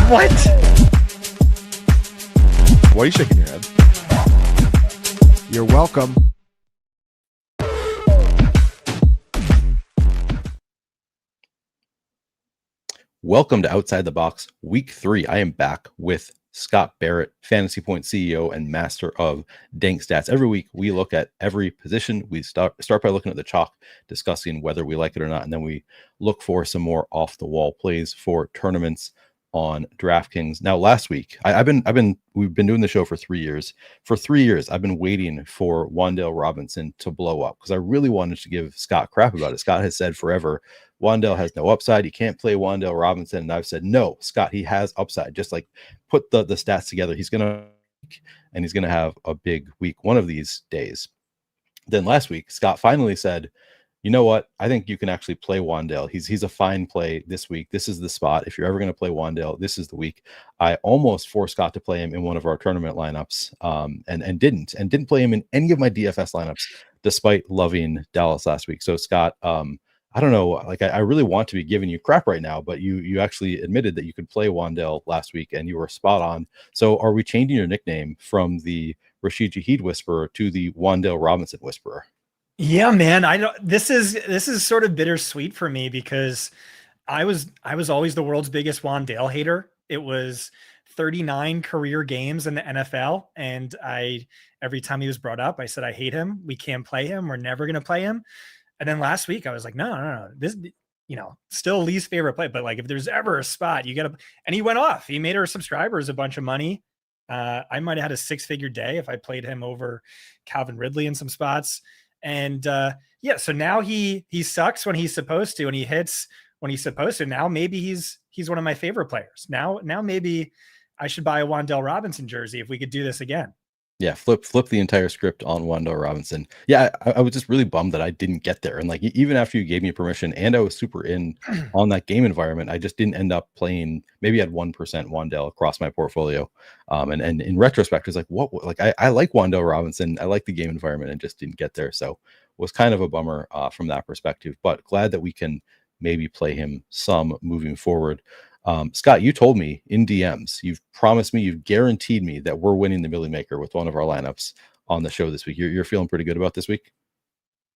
What? Why are you shaking your head? You're welcome. Welcome to Outside the Box Week 3. I am back with Scott Barrett, Fantasy Point CEO and master of Dank Stats. Every week we look at every position. We start by looking at the chalk, discussing whether we like it or not, and then we look for some more off the wall plays for tournaments on DraftKings. Now, last week we've been doing the show for 3 years. For 3 years, I've been waiting for Wandale Robinson to blow up because I really wanted to give Scott crap about it. Scott has said forever, Wandale has no upside. You can't play Wandale Robinson. And I've said, no, Scott, he has upside. Just like put the stats together. He's going to have a big week one of these days. Then last week, Scott finally said, you know what? I think you can actually play Wandale. He's a fine play this week. This is the spot. If you're ever going to play Wandale, this is the week. I almost forced Scott to play him in one of our tournament lineups, and didn't play him in any of my DFS lineups, despite loving Dallas last week. So Scott, I don't know, like I really want to be giving you crap right now, but you actually admitted that you could play Wandale last week and you were spot on. So are we changing your nickname from the Rashid Shaheed Whisperer to the Wandale Robinson Whisperer? Yeah, man. This is sort of bittersweet for me because I was always the world's biggest Wandale hater. It was 39 career games in the NFL, and every time he was brought up, I said I hate him. We can't play him. We're never gonna play him. And then last week I was like, no. This, still least favorite play, but like if there's ever a spot, you gotta. And he went off. He made our subscribers a bunch of money. I might have had a 6-figure day if I played him over Calvin Ridley in some spots. And so now he sucks when he's supposed to, and he hits when he's supposed to. Now maybe he's one of my favorite players. Now maybe I should buy a Wandale Robinson jersey if we could do this again. Yeah, flip the entire script on Wandale Robinson. Yeah, I was just really bummed that I didn't get there. And like even after you gave me permission and I was super in on that game environment, I just didn't end up playing. Maybe I had 1% Wandale across my portfolio. And in retrospect, it's like I like Wandale Robinson. I like the game environment and just didn't get there. So it was kind of a bummer from that perspective. But glad that we can maybe play him some moving forward. Scott, you told me in DMs, you've promised me, you've guaranteed me that we're winning the Millie Maker with one of our lineups on the show this week. You're feeling pretty good about this week?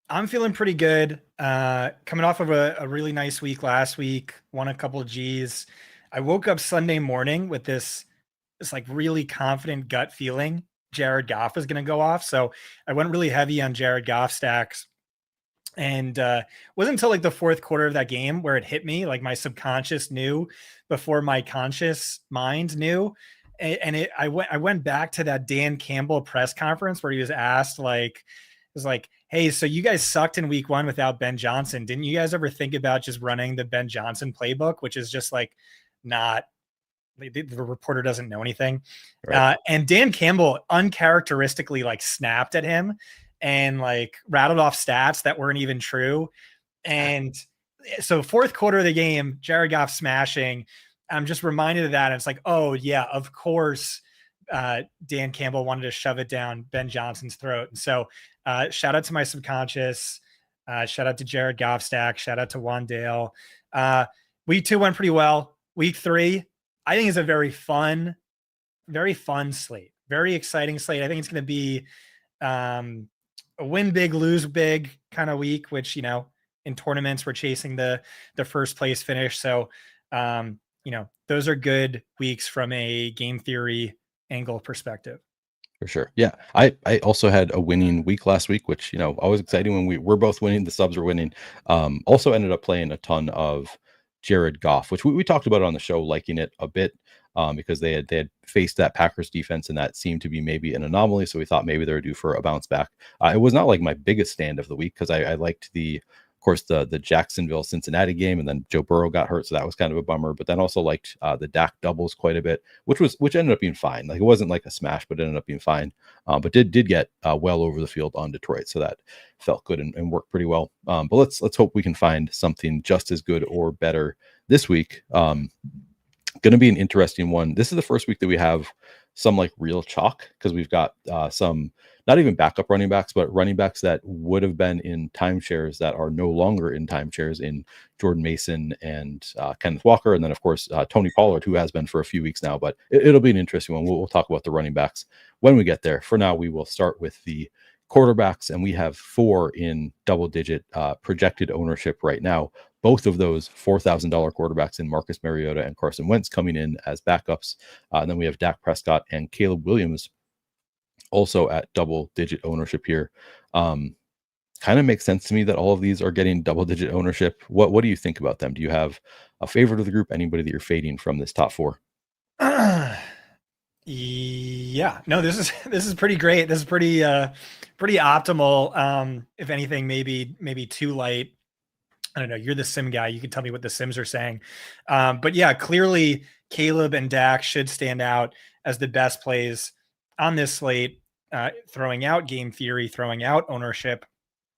I'm feeling pretty good. Coming off of a really nice week last week, won a couple of G's. I woke up Sunday morning with this like really confident gut feeling Jared Goff was going to go off. So I went really heavy on Jared Goff stacks. And wasn't until like the fourth quarter of that game where it hit me, like my subconscious knew before my conscious mind knew. And I went back to that Dan Campbell press conference where he was asked, hey, so you guys sucked in week 1 without Ben Johnson. Didn't you guys ever think about just running the Ben Johnson playbook, which is just like not the reporter doesn't know anything. Right. And Dan Campbell uncharacteristically like snapped at him and like rattled off stats that weren't even true. And so fourth quarter of the game, Jared Goff smashing. I'm just reminded of that. And it's like, oh yeah, of course, Dan Campbell wanted to shove it down Ben Johnson's throat. And so shout out to my subconscious, shout out to Jared Goff stack, shout out to Wandale. Week 2 went pretty well. Week 3, I think is a very fun slate, very exciting slate. I think it's going to be a win big, lose big kind of week, which, in tournaments, we're chasing the first place finish. So, those are good weeks from a game theory angle perspective. For sure. Yeah. I also had a winning week last week, which, always exciting when we're both winning, the subs are winning. Also ended up playing a ton of Jared Goff, which we talked about on the show, liking it a bit. Because they had faced that Packers defense and that seemed to be maybe an anomaly. So we thought maybe they were due for a bounce back. It was not like my biggest stand of the week because I liked of course, the Jacksonville Cincinnati game, and then Joe Burrow got hurt. So that was kind of a bummer, but then also liked the Dak doubles quite a bit, which ended up being fine. Like it wasn't like a smash, but it ended up being fine. But did get well over the field on Detroit. So that felt good and worked pretty well. But let's hope we can find something just as good or better this week. Going to be an interesting one. This is the first week that we have some like real chalk, because we've got some not even backup running backs, but running backs that would have been in timeshares that are no longer in timeshares in Jordan Mason and Kenneth Walker. And then, of course, Tony Pollard, who has been for a few weeks now. But it'll be an interesting one. We'll talk about the running backs when we get there. For now, we will start with the quarterbacks, and we have 4 in double-digit projected ownership right now. Both of those $4,000 quarterbacks in Marcus Mariota and Carson Wentz coming in as backups. And then we have Dak Prescott and Caleb Williams also at double-digit ownership here. Kind of makes sense to me that all of these are getting double-digit ownership. What do you think about them? Do you have a favorite of the group? Anybody that you're fading from this top 4? Yeah, no, this is pretty great. This is pretty optimal. If anything, maybe too light. I don't know. You're the sim guy. You can tell me what the sims are saying. But yeah, clearly Caleb and Dak should stand out as the best plays on this slate, throwing out game theory, throwing out ownership,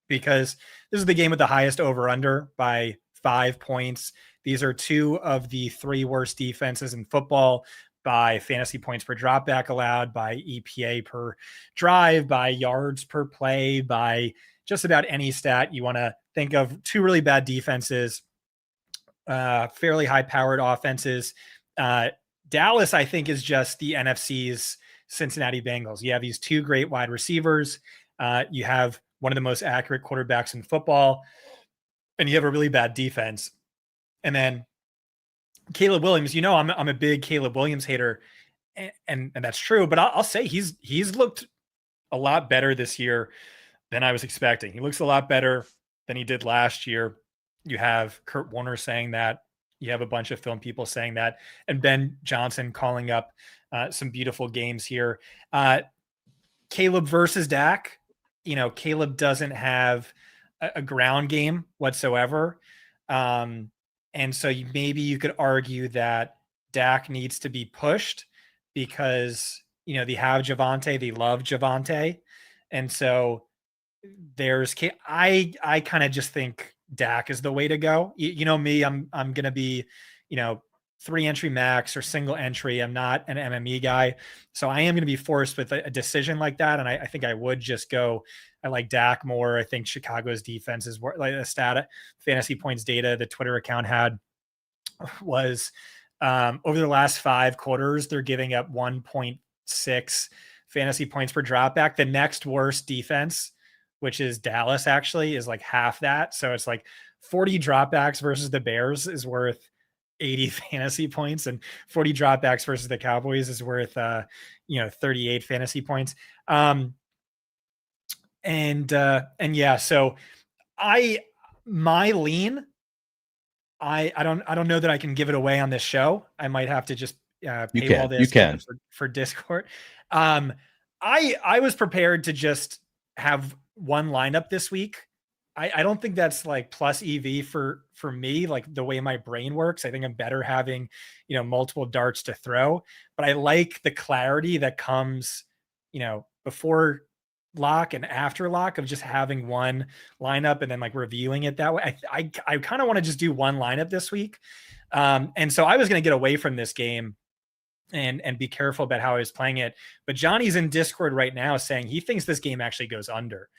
because this is the game with the highest over under by 5 points. These are 2 of the 3 worst defenses in football by fantasy points per dropback allowed, by EPA per drive, by yards per play, by just about any stat you want to think of. 2 really bad defenses, fairly high powered offenses. Dallas, I think, is just the NFC's Cincinnati Bengals. You have these 2 great wide receivers. You have one of the most accurate quarterbacks in football, and you have a really bad defense. And then Caleb Williams, I'm a big Caleb Williams hater, and that's true. But I'll say he's looked a lot better this year than I was expecting. He looks a lot better than he did last year. You have Kurt Warner saying that. You have a bunch of film people saying that, and Ben Johnson calling up some beautiful games here. Caleb versus Dak. Caleb doesn't have a ground game whatsoever. And so maybe you could argue that Dak needs to be pushed because, they have Javonte, they love Javonte. And so I kind of just think Dak is the way to go. You know me, I'm going to be, 3 entry max or single entry. I'm not an MME guy. So I am going to be forced with a decision like that. And I think I would just go, I like Dak more. I think Chicago's defense is like a stat fantasy points data the Twitter account had was over the last 5 quarters, they're giving up 1.6 fantasy points per dropback. The next worst defense, which is Dallas, actually is like half that. So it's like 40 dropbacks versus the Bears is worth 80 fantasy points, and 40 dropbacks versus the Cowboys is worth 38 fantasy points. And yeah, so my lean, I don't know that I can give it away on this show. I might have to just paywall this for Discord. I was prepared to just have one lineup this week. I don't think that's like plus EV for me, like the way my brain works. I think I'm better having, multiple darts to throw, but I like the clarity that comes, before lock and after lock of just having one lineup and then like reviewing it that way. I kind of want to just do one lineup this week. And so I was going to get away from this game and be careful about how I was playing it. But Johnny's in Discord right now saying he thinks this game actually goes under.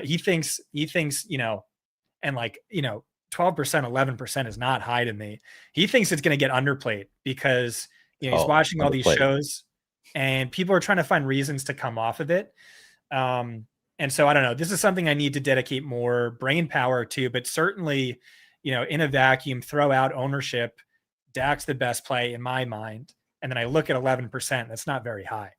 He thinks, and like, 12%, 11% is not high to me. He thinks it's going to get underplayed because, he's watching all these shows and people are trying to find reasons to come off of it. And so I don't know, this is something I need to dedicate more brain power to, but certainly, in a vacuum, throw out ownership. Dak's the best play in my mind. And then I look at 11%. That's not very high.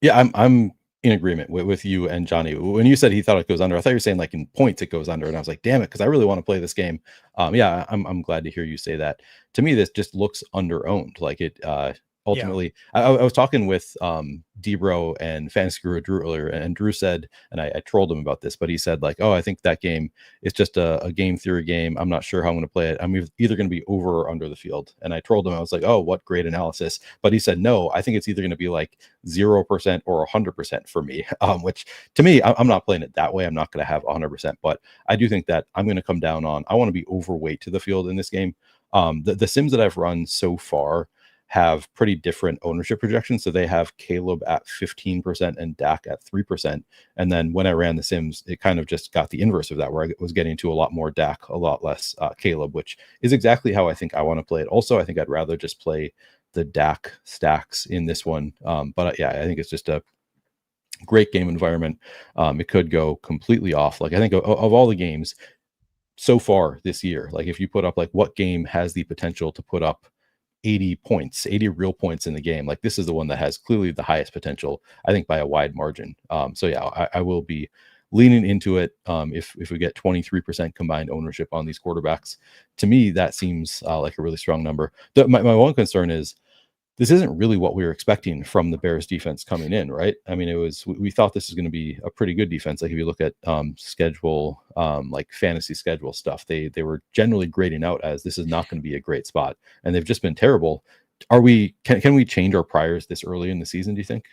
Yeah, I'm in agreement with you and Johnny. When you said he thought it goes under, I thought you were saying like in points it goes under, and I was like, damn it, because I really want to play this game. Yeah, I'm glad to hear you say that. To me, this just looks under-owned. Like it ultimately, yeah. I was talking with Debro and Fantasy Guru Drew earlier, and Drew said, and I trolled him about this, but he said like, oh, I think that game is just a game theory game. I'm not sure how I'm going to play it. I'm either going to be over or under the field. And I trolled him. I was like, oh, what great analysis. But he said, no, I think it's either going to be like 0% or 100% for me, which to me, I'm not playing it that way. I'm not going to have 100%, but I do think that I'm going to come down on, I want to be overweight to the field in this game. The sims that I've run so far have pretty different ownership projections. So they have Caleb at 15% and Dak at 3%. And then when I ran the Sims, it kind of just got the inverse of that, where I was getting to a lot more Dak, a lot less Caleb, which is exactly how I think I want to play it. Also, I think I'd rather just play the Dak stacks in this one. But yeah, I think it's just a great game environment. It could go completely off. Like I think of all the games so far this year, like if you put up like what game has the potential to put up 80 points, 80 real points in the game, like this is the one that has clearly the highest potential, I think by a wide margin. So yeah, I will be leaning into it. If we get 23% combined ownership on these quarterbacks, to me that seems like a really strong number. My one concern is this isn't really what we were expecting from the Bears defense coming in, right? I mean, we thought this was going to be a pretty good defense. Like if you look at schedule, like fantasy schedule stuff, they were generally grading out as this is not going to be a great spot, and they've just been terrible. Can we change our priors this early in the season, do you think?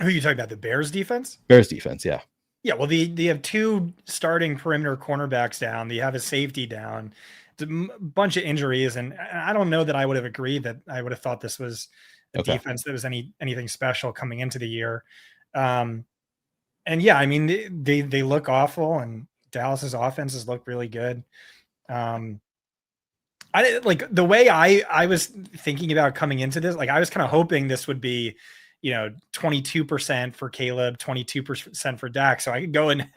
Who are you talking about? The Bears defense? Bears defense, yeah. Yeah, well, they have two starting perimeter cornerbacks down. They have a safety down. It's a bunch of injuries, and I don't know that I would have agreed that I would have thought this was a defense that was anything special coming into the year. And yeah, I mean, they look awful, and Dallas's offenses look really good. I like the way I was thinking about coming into this. Like I was kind of hoping this would be, 22% for Caleb, 22% for Dak. So I could go in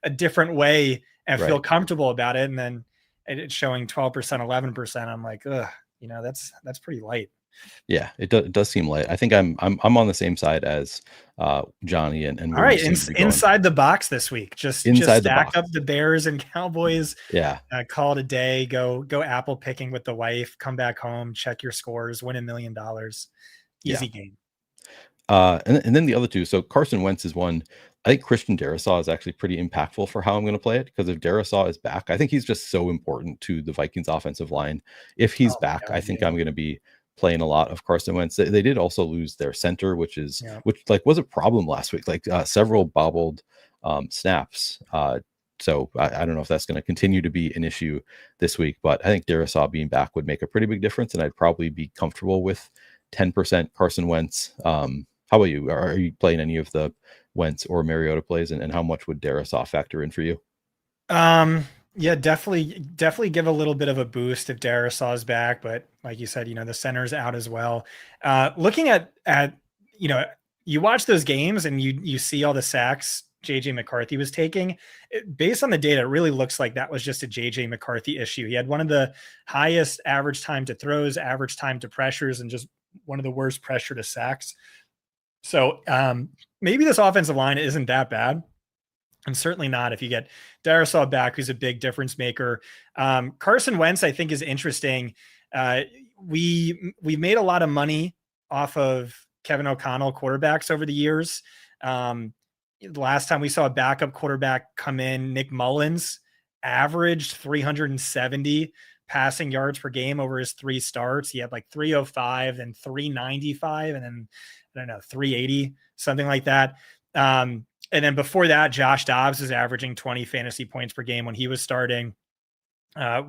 a different way and feel comfortable about it. And then it's showing 12%, 11%. I'm like, ugh, that's pretty light. Yeah, it does seem light. I think I'm on the same side as Johnny and all right, inside the box this week. Just stack up the Bears and Cowboys. Yeah, call it a day. Go apple picking with the wife. Come back home. Check your scores. Win $1 million. Easy game. And then the other two. So Carson Wentz is one. I think Christian Darrisaw is actually pretty impactful for how I'm going to play it, because if Darrisaw is back, I think he's just so important to the Vikings offensive line. If he's back, I think I'm going to be playing a lot of Carson Wentz. They did also lose their center, which was a problem last week, like several bobbled snaps. So I don't know if that's going to continue to be an issue this week, but I think Darrisaw being back would make a pretty big difference, and I'd probably be comfortable with 10% Carson Wentz. How about you? Are you playing any of the Wentz or Mariota plays, and how much would Darrisaw factor in for you? Yeah, definitely give a little bit of a boost if Darrisaw is back, but like you said, the center's out as well. Looking at you watch those games and you see all the sacks JJ McCarthy was taking. Based on the data, it really looks like that was just a JJ McCarthy issue. He had one of the highest average time to throws, average time to pressures, and just one of the worst pressure to sacks. So maybe this offensive line isn't that bad. And certainly not if you get Darrisaw back, who's a big difference maker. Carson Wentz, I think, is interesting. We've made a lot of money off of Kevin O'Connell quarterbacks over the years. The last time we saw a backup quarterback come in, Nick Mullins averaged 370 passing yards per game over his 3 starts. He had like 305 and 395, and then 380, something like that. And then before that, Josh Dobbs is averaging 20 fantasy points per game when he was starting. I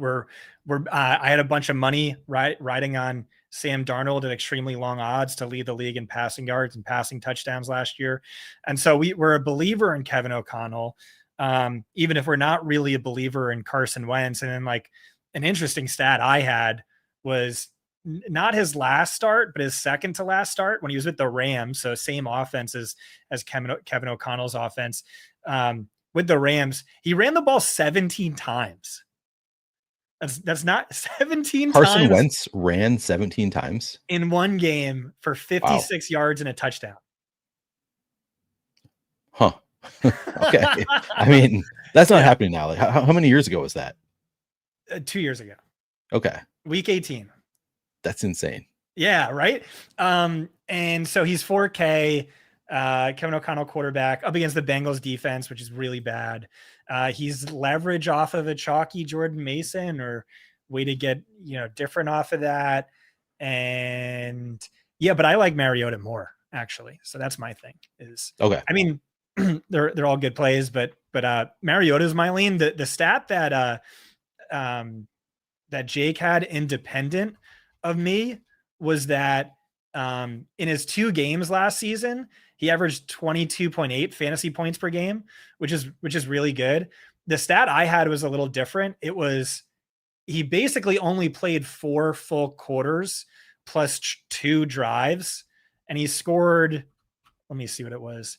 had a bunch of money riding on Sam Darnold at extremely long odds to lead the league in passing yards and passing touchdowns last year. And so we're a believer in Kevin O'Connell, even if we're not really a believer in Carson Wentz. And then like an interesting stat I had was not his last start, but his second to last start when he was with the Rams. So same offense as Kevin O'Connell's offense. With the Rams, he ran the ball 17 times. That's not 17 times. Carson Wentz ran 17 times in one game for 56 yards and a touchdown. Huh. Okay. I mean, that's not happening now. Like how many years ago was that? 2 years ago. Okay. Week 18. That's insane. Yeah, right. And so he's 4K, Kevin O'Connell quarterback up against the Bengals defense, which is really bad. He's leverage off of a chalky Jordan Mason or way to get, different off of that. And yeah, but I like Mariota more actually. So that's my thing is, okay. I mean, they're all good plays, but Mariota is my lean. The stat that Jake had independent of me was that In his 2 games last season, he averaged 22.8 fantasy points per game, which is really good. The stat I had was a little different. It was he basically only played 4 full quarters plus 2 drives, and he scored, let me see what it was.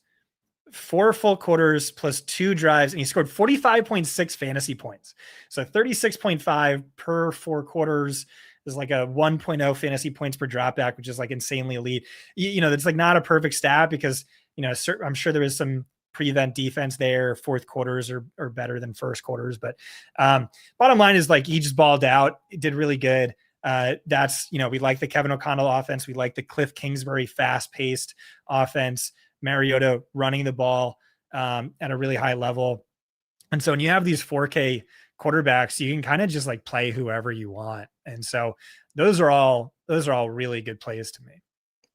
4 full quarters plus 2 drives, and he scored 45.6 fantasy points. So 36.5 per 4 quarters is like a 1.0 fantasy points per dropback, which is like insanely elite. It's like not a perfect stat because, I'm sure there is some prevent defense there. Fourth quarters are better than first quarters, but bottom line is like he just balled out. He did really good. We like the Kevin O'Connell offense. We like the Cliff Kingsbury fast-paced offense. Mariota running the ball at a really high level. And so when you have these 4K quarterbacks, you can kind of just like play whoever you want. And so those are all really good plays to me.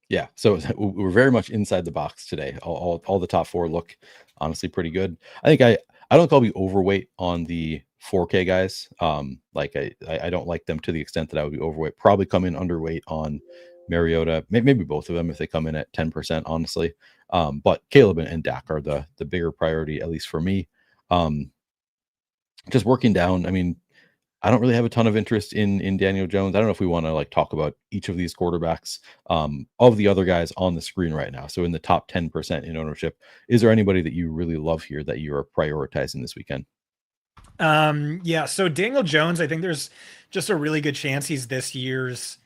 Yeah. So we're very much inside the box today. All the top 4 look honestly pretty good. I think I don't think I'll be overweight on the 4K guys. I don't like them to the extent that I would be overweight. Probably come in underweight on Mariota, maybe both of them if they come in at 10%, honestly. But Caleb and Dak are the bigger priority, at least for me. Just working down, I mean, I don't really have a ton of interest in Daniel Jones. I don't know if we want to like talk about each of these quarterbacks of the other guys on the screen right now. So in the top 10% in ownership, is there anybody that you really love here that you are prioritizing this weekend? Yeah. So Daniel Jones, I think there's just a really good chance he's this year's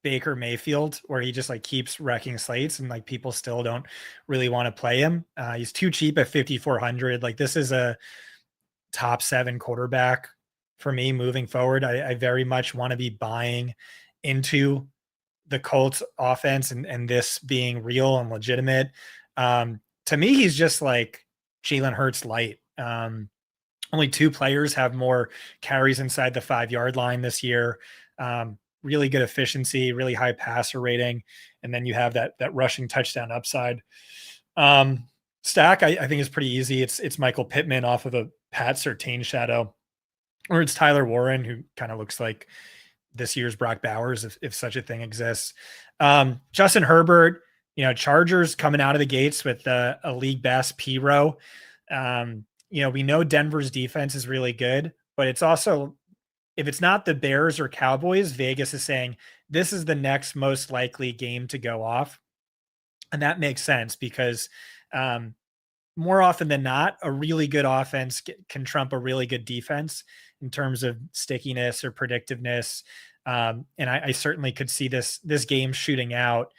Baker Mayfield, where he just like keeps wrecking slates and like people still don't really want to play him. He's too cheap at 5,400. Like this is a top 7 quarterback for me moving forward. I very much want to be buying into the Colts offense and this being real and legitimate. To me, he's just like Jalen Hurts light. Only 2 players have more carries inside the 5-yard line this year. Really good efficiency, really high passer rating. And then you have that rushing touchdown upside. Stack, I think is pretty easy. It's Michael Pittman off of a Pat Surtain shadow, or it's Tyler Warren, who kind of looks like this year's Brock Bowers, if such a thing exists. Justin Herbert, Chargers coming out of the gates with a league best P-row. We know Denver's defense is really good, but it's also, if it's not the Bears or Cowboys, Vegas is saying this is the next most likely game to go off. And that makes sense because more often than not, a really good offense can trump a really good defense in terms of stickiness or predictiveness. And I certainly could see this game shooting out.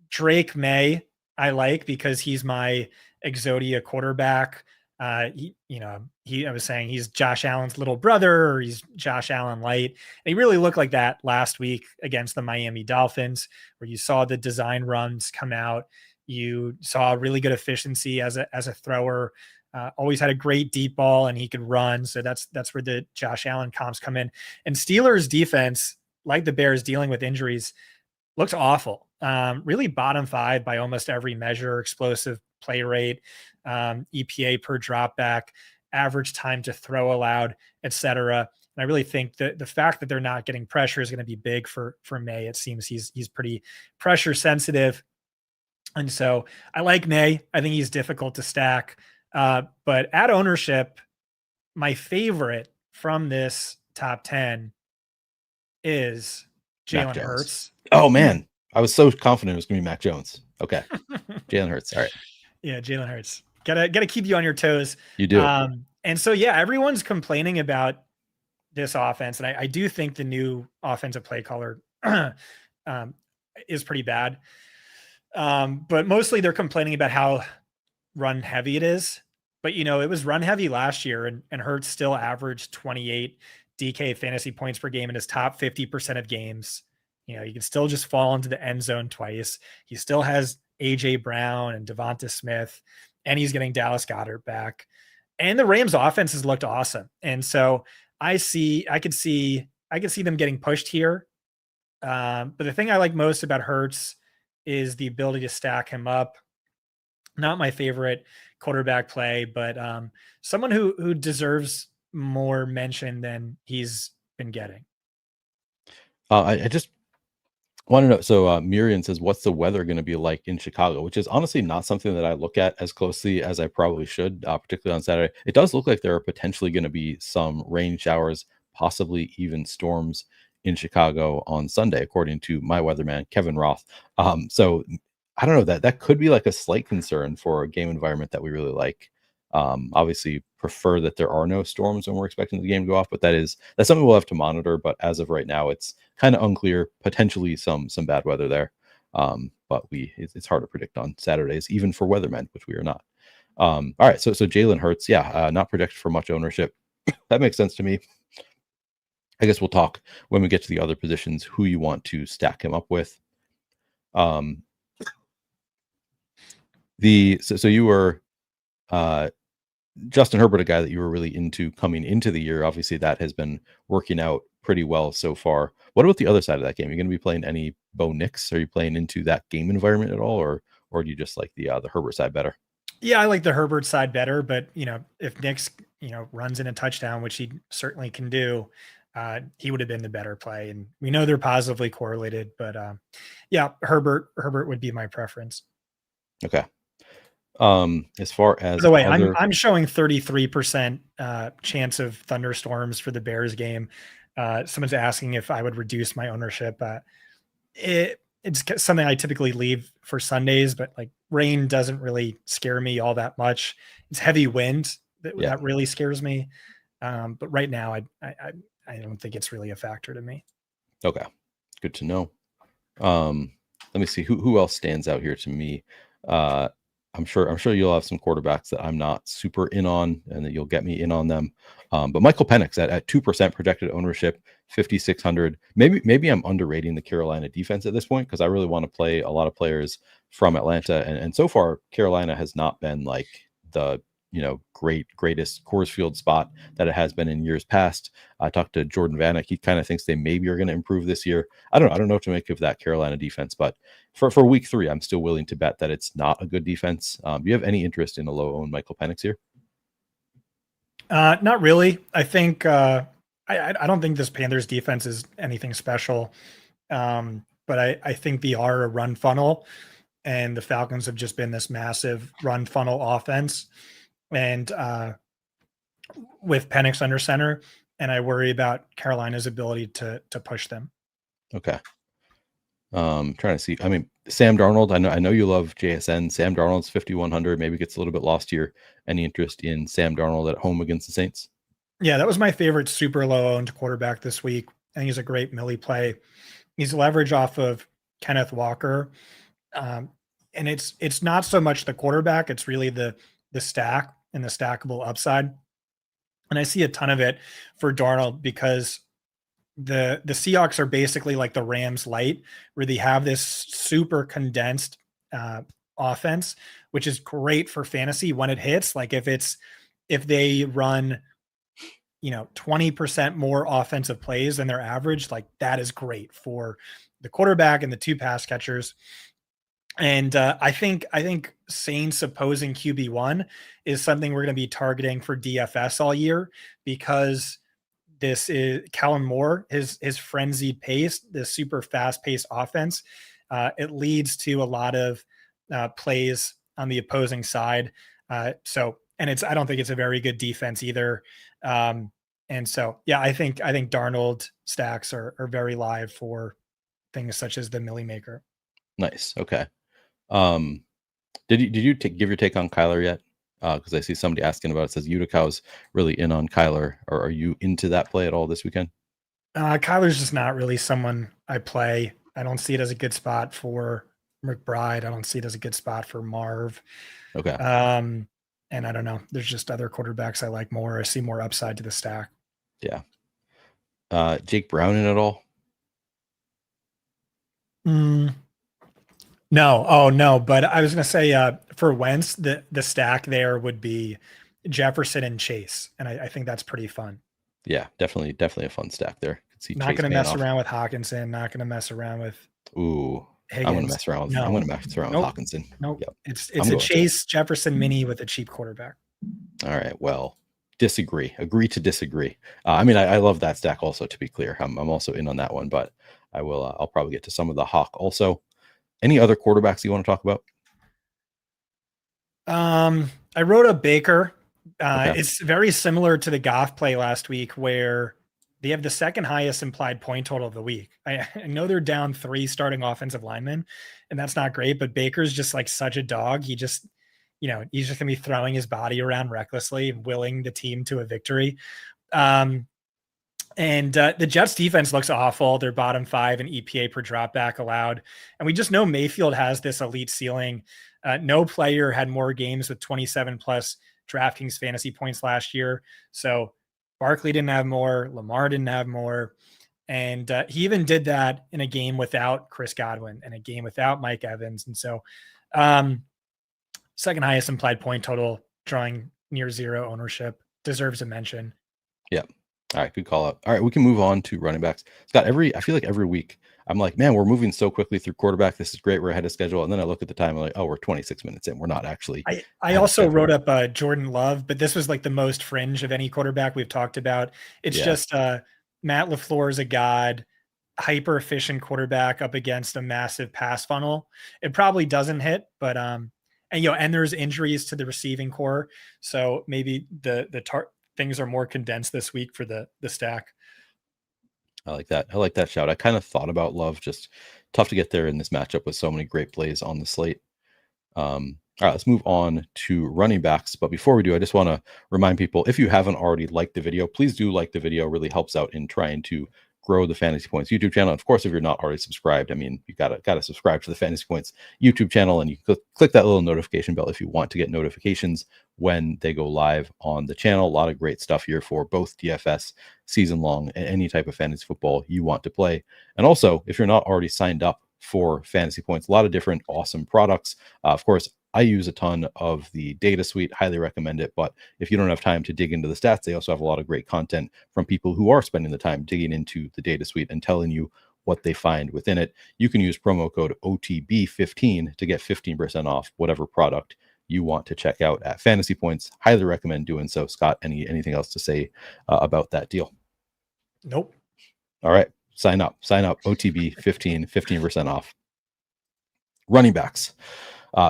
Drake May, I like because he's my Exodia quarterback. I was saying he's Josh Allen's little brother, or he's Josh Allen light. And he really looked like that last week against the Miami Dolphins, where you saw the design runs come out. You saw really good efficiency as a thrower. Always had a great deep ball, and he could run. So that's where the Josh Allen comps come in. And Steelers defense, like the Bears dealing with injuries, looks awful. Really bottom 5 by almost every measure: explosive play rate, EPA per dropback, average time to throw allowed, etc. And I really think that the fact that they're not getting pressure is going to be big for May. It seems he's pretty pressure sensitive. And so I like May. I think he's difficult to stack. But at ownership, my favorite from this top 10 is Jalen Hurts. Oh man, I was so confident it was going to be Mac Jones. Okay. Jalen Hurts. All right. Yeah, Jalen Hurts. Gotta keep you on your toes. You do. And so yeah, everyone's complaining about this offense, and I do think the new offensive play caller is pretty bad. But mostly they're complaining about how run heavy it is. But it was run heavy last year, and Hurts still averaged 28 DK fantasy points per game in his top 50% of games. You can still just fall into the end zone twice. He still has AJ Brown and Devonta Smith, and he's getting Dallas Goedert back. And the Rams offense has looked awesome. And so I could see them getting pushed here. But the thing I like most about Hurts is the ability to stack him up. Not my favorite quarterback play, but someone who deserves more mention than he's been getting. Want to know? So Miriam says, "What's the weather going to be like in Chicago?" Which is honestly not something that I look at as closely as I probably should, particularly on Saturday. It does look like there are potentially going to be some rain showers, possibly even storms in Chicago on Sunday, according to my weatherman Kevin Roth. So I don't know, that could be like a slight concern for a game environment that we really like. Obviously, prefer that there are no storms when we're expecting the game to go off, but that's something we'll have to monitor. But as of right now, it's kind of unclear. Potentially some bad weather there, but it's hard to predict on Saturdays, even for weathermen, which we are not. All right, so Jalen Hurts, not projected for much ownership. That makes sense to me. I guess we'll talk when we get to the other positions who you want to stack him up with. So you were Justin Herbert, a guy that you were really into coming into the year. Obviously, that has been working out pretty well so far. What about the other side of that game? Are you going to be playing any Bo Nix? Are you playing into that game environment at all, or do you just like the Herbert side better? Yeah, I like the Herbert side better, but if Nix, runs in a touchdown, which he certainly can do, he would have been the better play. And we know they're positively correlated, but yeah, Herbert would be my preference. Okay. As far as By the way, I'm showing 33% chance of thunderstorms for the Bears game. Someone's asking if I would reduce my ownership. It's something I typically leave for Sundays, but like rain doesn't really scare me all that much. It's heavy wind that really scares me. But right now, I don't think it's really a factor to me. Okay, good to know. Let me see who else stands out here to me. I'm sure you'll have some quarterbacks that I'm not super in on, and that you'll get me in on them. But Michael Penix at 2% projected ownership, 5,600. Maybe I'm underrating the Carolina defense at this point, because I really want to play a lot of players from Atlanta, and so far Carolina has not been like the greatest Coors Field spot that it has been in years past. I talked to Jordan Vanek. He kind of thinks they maybe are going to improve this year. I don't know what to make of that Carolina defense, but for week 3, I'm still willing to bet that it's not a good defense. Do you have any interest in a low owned Michael Penix here? Not really. I think I don't think this Panthers defense is anything special. But I think they are a run funnel, and the Falcons have just been this massive run funnel offense. And with Penix under center, and I worry about Carolina's ability to push them. Okay. Trying to see. I mean, Sam Darnold. I know you love JSN. Sam Darnold's 5,100. Maybe gets a little bit lost here. Any interest in Sam Darnold at home against the Saints? Yeah, that was my favorite super low owned quarterback this week. I think he's a great Millie play. He's leverage off of Kenneth Walker, and it's not so much the quarterback; it's really the stack and the stackable upside. And I see a ton of it for Darnold because the Seahawks are basically like the Rams light, where they have this super condensed offense, which is great for fantasy when it hits. Like if they run 20% more offensive plays than their average, like that is great for the quarterback and the 2 pass catchers. And I think Saints opposing QB1 is something we're going to be targeting for DFS all year, because this is Kellen Moore, his frenzied pace, this super fast paced offense. It leads to a lot of plays on the opposing side. I don't think it's a very good defense either. And so, yeah, I think Darnold stacks are very live for things such as the Millie Maker. Nice. Okay. Did you give your take on Kyler yet? Because I see somebody asking about it. Says Uticau's really in on Kyler, or are you into that play at all this weekend? Kyler's just not really someone I play. I don't see it as a good spot for McBride. I don't see it as a good spot for Marv. Okay. And I don't know. There's just other quarterbacks I like more. I see more upside to the stack. Yeah. Jake Brown in at all? No. Oh, no. But I was going to say for Wentz, the stack there would be Jefferson and Chase. And I think that's pretty fun. Yeah, definitely a fun stack there. Not going to mess around with Hawkinson. Not going to mess around with Higgins. I'm going to mess around with Hawkinson. Nope. Yep. It's a Chase Jefferson mini with a cheap quarterback. All right. Well, agree to disagree. I mean, I love that stack also, to be clear. I'm also in on that one, but I'll probably get to some of the Hawk also. Any other quarterbacks you want to talk about? I wrote a Baker. Okay. It's very similar to the Goff play last week where they have the second highest implied point total of the week. I know they're down 3 starting offensive linemen, and that's not great, but Baker's just like such a dog. He's just going to be throwing his body around recklessly and willing the team to a victory. And the Jets defense looks awful. They're bottom 5 in EPA per dropback allowed. And we just know Mayfield has this elite ceiling. No player had more games with 27 plus DraftKings fantasy points last year. So Barkley didn't have more. Lamar didn't have more. And he even did that in a game without Chris Godwin and a game without Mike Evans. And so second highest implied point total, drawing near 0 ownership, deserves a mention. Yeah. All right, good call out. All right, we can move on to running backs. Scott, I feel like every week I'm like, man, we're moving so quickly through quarterback. This is great. We're ahead of schedule. And then I look at the time, I'm like, oh, we're 26 minutes in. We're not actually. I also wrote up Jordan Love, but this was like the most fringe of any quarterback we've talked about. It's just Matt LaFleur is a god, hyper efficient quarterback up against a massive pass funnel. It probably doesn't hit, but and there's injuries to the receiving core, so maybe things are more condensed this week for the stack. I like that shout. I kind of thought about Love, just tough to get there in this matchup with so many great plays on the slate. All right, let's move on to running backs. But before we do, I just want to remind people, if you haven't already liked the video, please do like the video. It really helps out in trying to grow the Fantasy Points YouTube channel. And of course, if you're not already subscribed, I mean, you gotta subscribe to the Fantasy Points YouTube channel, and you click that little notification bell if you want to get notifications when they go live on the channel. A lot of great stuff here for both DFS, season long, and any type of fantasy football you want to play. And also, if you're not already signed up for Fantasy Points, a lot of different awesome products. Of course, I use a ton of the data suite, highly recommend it. But if you don't have time to dig into the stats, they also have a lot of great content from people who are spending the time digging into the data suite and telling you what they find within it. You can use promo code OTB15 to get 15% off whatever product you want to check out at Fantasy Points. Highly recommend doing so. Scott, anything else to say about that deal? Nope. All right. Sign up. OTB 15% off. Running backs.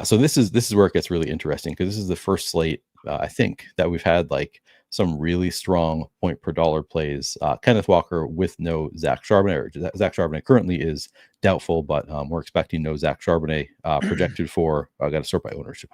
So this is where it gets really interesting, because this is the first slate I think that we've had like some really strong point per dollar plays. Kenneth Walker with no Zach Charbonnet. Zach Charbonnet currently is doubtful, but we're expecting no Zach Charbonnet. Projected for, I got to sort by ownership,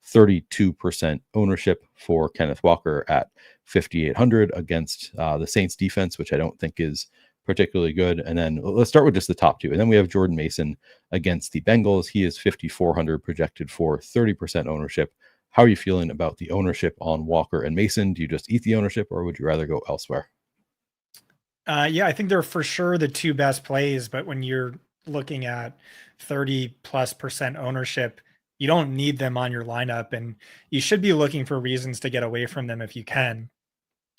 32% ownership for Kenneth Walker at 5,800 against the Saints defense, which I don't think is particularly good. And then let's start with just the top two. And then we have Jordan Mason against the Bengals. He is 5,400 projected for 30% ownership. How are you feeling about the ownership on Walker and Mason? Do you just eat the ownership, or would you rather go elsewhere? Yeah, I think they're for sure the two best plays, but when you're looking at 30+% ownership, you don't need them on your lineup, and you should be looking for reasons to get away from them if you can,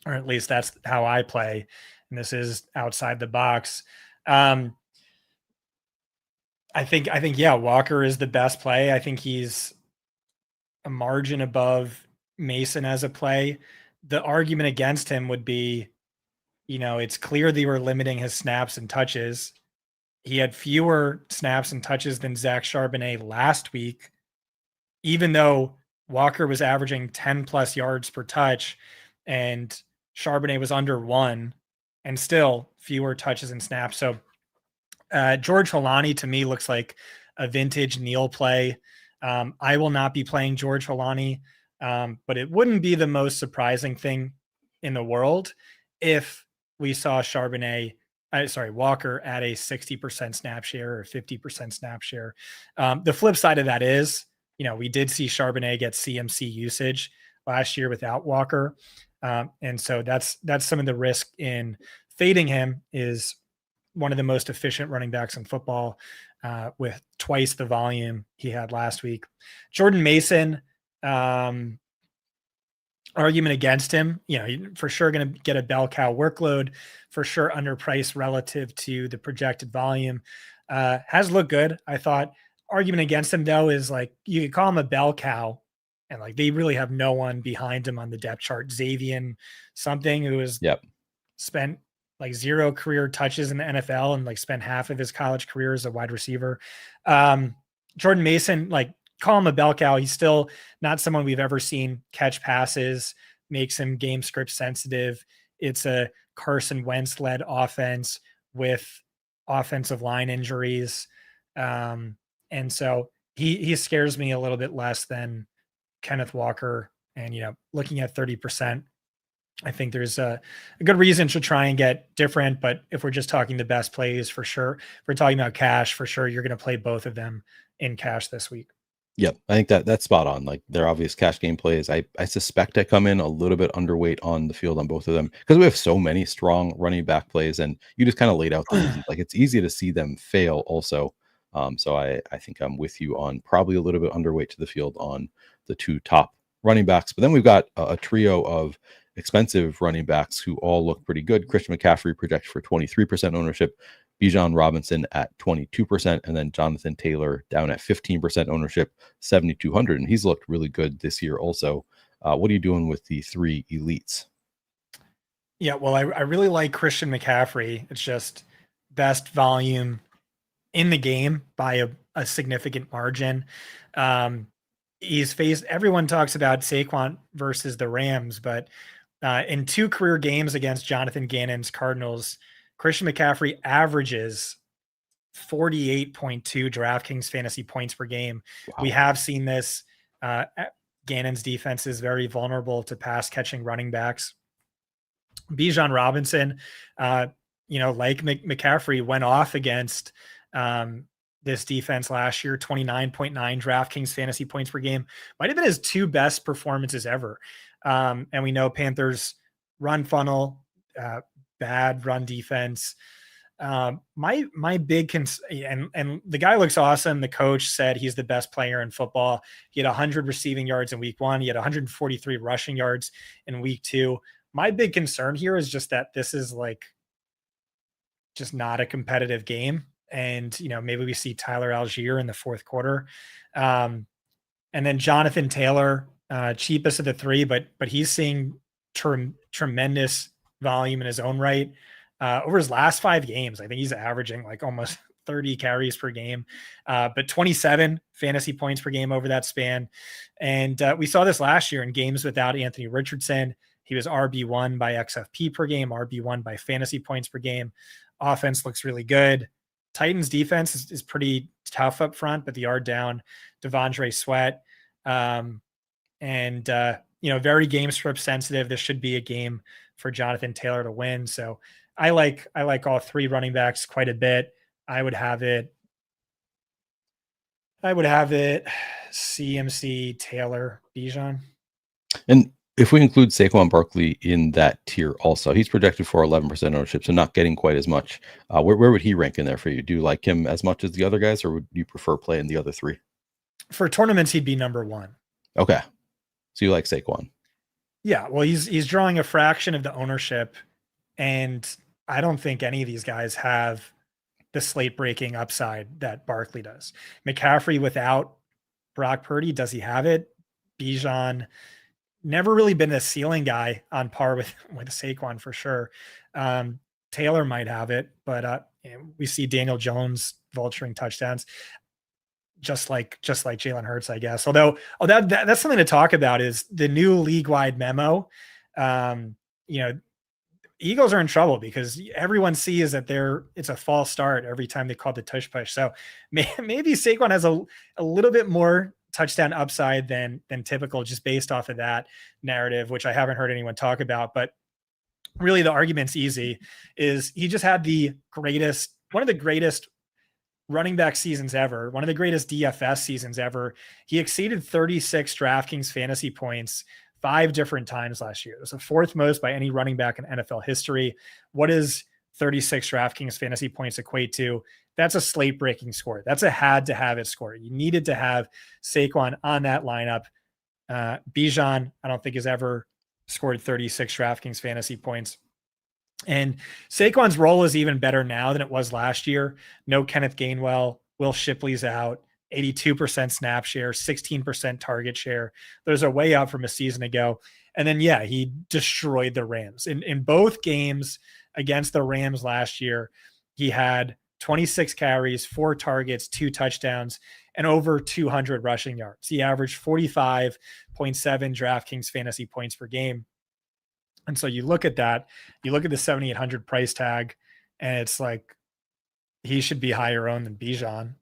or at least that's how I play. And this is outside the box. I think, yeah, Walker is the best play. I think he's a margin above Mason as a play. The argument against him would be, it's clear they were limiting his snaps and touches. He had fewer snaps and touches than Zach Charbonnet last week, even though Walker was averaging 10 plus yards per touch and Charbonnet was under 1. And still fewer touches and snaps. So George Holani to me looks like a vintage Neil play. I will not be playing George Holani, but it wouldn't be the most surprising thing in the world if we saw Walker at a 60% snap share or 50% snap share. The flip side of that is, we did see Charbonnet get CMC usage last year without Walker. And so that's some of the risk in fading him. Is one of the most efficient running backs in football with twice the volume he had last week. Jordan Mason, argument against him, for sure going to get a bell cow workload, for sure underpriced relative to the projected volume. Has looked good. I thought argument against him though is like, you could call him a bell cow, and like they really have no one behind him on the depth chart. Xavier something, who has spent like 0 career touches in the NFL and like spent half of his college career as a wide receiver. Jordan Mason, like call him a bell cow. He's still not someone we've ever seen catch passes, makes him game script sensitive. It's a Carson Wentz led offense with offensive line injuries. And so he scares me a little bit less than Kenneth Walker. And, looking at 30%, I think there's a good reason to try and get different. But if we're just talking the best plays, for sure, if we're talking about cash, for sure, you're going to play both of them in cash this week. Yep, I think that's spot on. Like their obvious cash game plays. I suspect I come in a little bit underweight on the field on both of them because we have so many strong running back plays, and you just kind of laid out the reasons. Like it's easy to see them fail also. So I think I'm with you on probably a little bit underweight to the field on the 2 top running backs. But then we've got a trio of expensive running backs who all look pretty good. Christian McCaffrey projected for 23% ownership, Bijan Robinson at 22%, and then Jonathan Taylor down at 15% ownership, 7,200. And he's looked really good this year also. What are you doing with the 3 elites? Yeah, well, I really like Christian McCaffrey. It's just best volume in the game by a significant margin. Everyone talks about Saquon versus the Rams, but in 2 career games against Jonathan Gannon's Cardinals, Christian McCaffrey averages 48.2 DraftKings fantasy points per game. Wow. We have seen this. Gannon's defense is very vulnerable to pass catching running backs. Bijan Robinson, like McCaffrey, went off against this defense last year, 29.9 DraftKings fantasy points per game. Might have been his 2 best performances ever. And we know Panthers run funnel, bad run defense. My big and the guy looks awesome. The coach said he's the best player in football. He had 100 receiving yards in week 1. He had 143 rushing yards in week 2. My big concern here is just that this is like just not a competitive game. And, maybe we see Tyler Algier in the 4th quarter. And then Jonathan Taylor, cheapest of the 3, but he's seeing tremendous volume in his own right. Over his last 5 games, I think he's averaging like almost 30 carries per game, but 27 fantasy points per game over that span. And we saw this last year in games without Anthony Richardson. He was RB1 by XFP per game, RB1 by fantasy points per game. Offense looks really good. Titans defense is pretty tough up front, but the are down Devondre Sweat. Very game script sensitive. This should be a game for Jonathan Taylor to win. So I like all 3 running backs quite a bit. I would have it CMC, Taylor, Bijan. And if we include Saquon Barkley in that tier also, he's projected for 11% ownership, so not getting quite as much. Where would he rank in there for you? Do you like him as much as the other guys, or would you prefer playing the other 3? For tournaments, he'd be number 1. Okay. So you like Saquon? Yeah. Well, he's drawing a fraction of the ownership, and I don't think any of these guys have the slate breaking upside that Barkley does. McCaffrey without Brock Purdy, does he have it? Bijan, never really been a ceiling guy on par with Saquon for sure. Taylor might have it, but we see Daniel Jones vulturing touchdowns, just like Jalen Hurts, I guess. Although that's something to talk about is the new league-wide memo. Eagles are in trouble because everyone sees that it's a false start every time they call the tush push. So maybe Saquon has a little bit more touchdown upside than typical, just based off of that narrative, which I haven't heard anyone talk about. But really the argument's easy, is he just had one of the greatest running back seasons ever, one of the greatest DFS seasons ever. He exceeded 36 DraftKings fantasy points 5 different times last year. It was the 4th most by any running back in NFL history. What does 36 DraftKings fantasy points equate to? That's a slate breaking score. That's a had to have it score. You needed to have Saquon on that lineup. Bijan, I don't think has ever scored 36 DraftKings fantasy points. And Saquon's role is even better now than it was last year. No Kenneth Gainwell. Will Shipley's out. 82% snap share, 16% target share. Those are way up from a season ago. And then, he destroyed the Rams in both games. against the Rams last year, he had 26 carries, 4 targets, 2 touchdowns, and over 200 rushing yards. He averaged 45.7 DraftKings fantasy points per game. And so you look at that, you look at the 7,800 price tag, and it's like he should be higher owned than Bijan,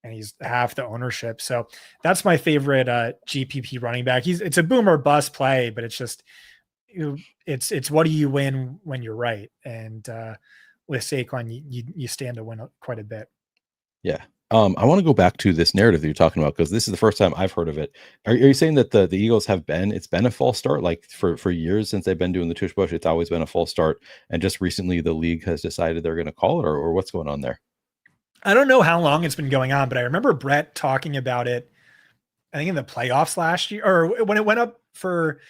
and he's half the ownership. So that's my favorite GPP running back. It's a boom or bust play, but it's just it's what do you win when you're right? And with Saquon, you stand to win quite a bit. Yeah. I want to go back to this narrative that you're talking about, because this is the first time I've heard of it. Are you saying that the Eagles it's been a false start, like for years since they've been doing the tush push? It's always been a false start, and just recently the league has decided they're going to call it, or what's going on there? I don't know how long it's been going on, but I remember Brett talking about it, I think in the playoffs last year, or when it went up for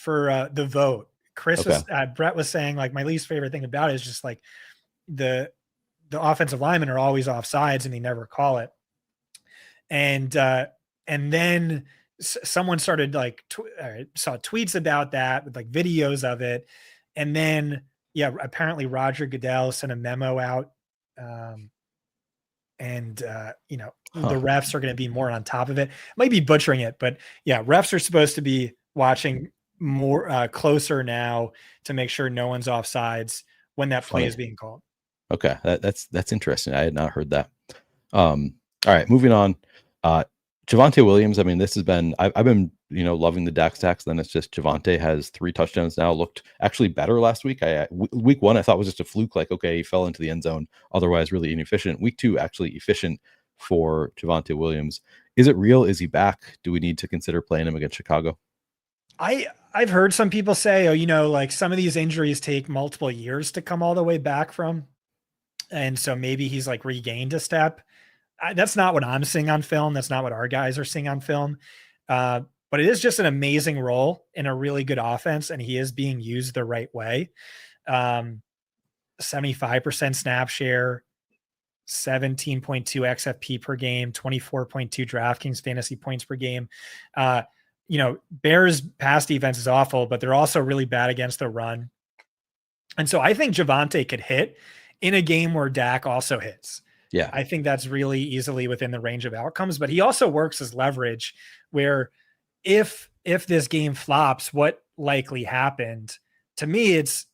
the vote. Brett was saying, like, my least favorite thing about it is just like the offensive linemen are always offsides and they never call it. And then someone started like saw tweets about that with like videos of it. And then, apparently Roger Goodell sent a memo out. The refs are going to be more on top of it. Might be butchering it, but refs are supposed to be watching more closer now to make sure no one's offsides when that play is being called. Okay, that's interesting. I had not heard that. All right, moving on. Javonte Williams. I mean, this has been I've been loving the Dak stacks. Then it's just Javonte has 3 touchdowns now. Looked actually better last week. Week 1 I thought was just a fluke. Like, okay, he fell into the end zone. Otherwise, really inefficient. Week 2 actually efficient for Javonte Williams. Is it real? Is he back? Do we need to consider playing him against Chicago? I've heard some people say, like some of these injuries take multiple years to come all the way back from. And so maybe he's like regained a step. That's not what I'm seeing on film. That's not what our guys are seeing on film. But it is just an amazing role in a really good offense, and he is being used the right way. 75% snap share, 17.2 XFP per game, 24.2 DraftKings fantasy points per game. Bears pass defense is awful, but they're also really bad against the run. And so I think Javonte could hit in a game where Dak also hits. Yeah. I think that's really easily within the range of outcomes, but he also works as leverage where if this game flops, what likely happened to me, it's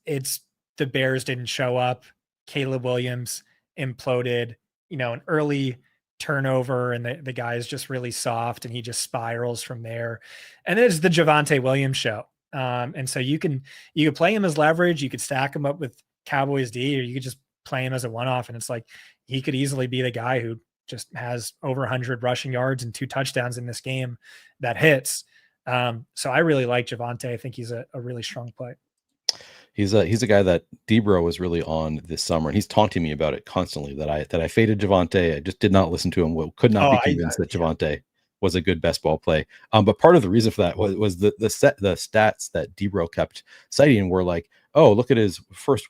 the Bears didn't show up. Caleb Williams imploded, an early turnover, and the guy is just really soft and he just spirals from there. And then it's the Javonte Williams show. And so you can play him as leverage. You could stack him up with Cowboys D, or you could just play him as a one-off. And it's like, he could easily be the guy who just has over 100 rushing yards and 2 touchdowns in this game that hits. So I really like Javonte. I think he's a really strong play. He's a guy that Debro was really on this summer, and he's taunting me about it constantly that I faded Javonte. I just did not listen to him. Could not be convinced that Javonte was a good best ball play. But part of the reason for that was the stats that Debro kept citing were like, oh, look at his first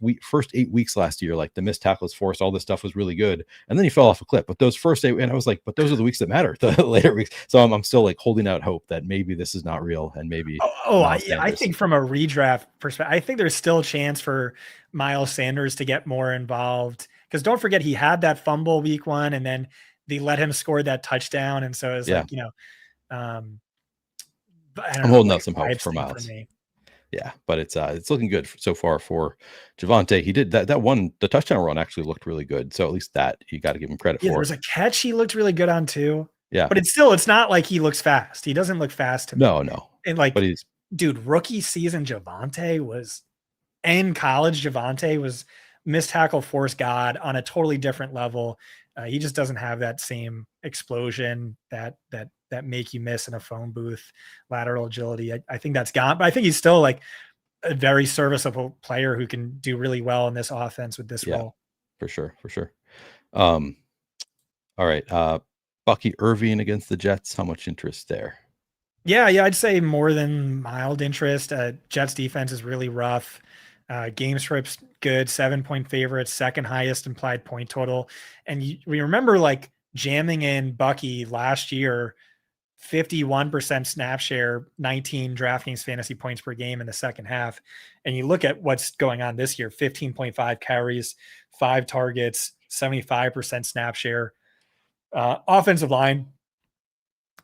8 weeks last year, like the missed tackles forced, all this stuff was really good, and then he fell off a cliff. But those first 8, and I was like, but those are the weeks that matter, the later weeks. So I'm still like holding out hope that maybe this is not real, and maybe. I think from a redraft perspective, I think there's still a chance for Miles Sanders to get more involved, because don't forget he had that fumble week 1, and then they let him score that touchdown, and so it's like I'm holding out some hope for Miles. Yeah, but it's looking good so far for Javonte. He did that one, the touchdown run actually looked really good. So at least that you got to give him credit for. There was a catch he looked really good on too. Yeah, but it's not like he looks fast. He doesn't look fast to me. No. And rookie season Javonte was, in college Javonte was missed tackle force god on a totally different level. He just doesn't have that same explosion that make you miss in a phone booth, lateral agility. I think that's gone, but I think he's still like a very serviceable player who can do really well in this offense with this role. For sure. All right. Bucky Irving against the Jets. How much interest there? Yeah, I'd say more than mild interest. Jets defense is really rough. Game script's good, 7-point favorites, second highest implied point total. And we remember like jamming in Bucky last year 51% snap share, 19 DraftKings fantasy points per game in the second half. And you look at what's going on this year, 15.5 carries, 5 targets, 75% snap share. Offensive line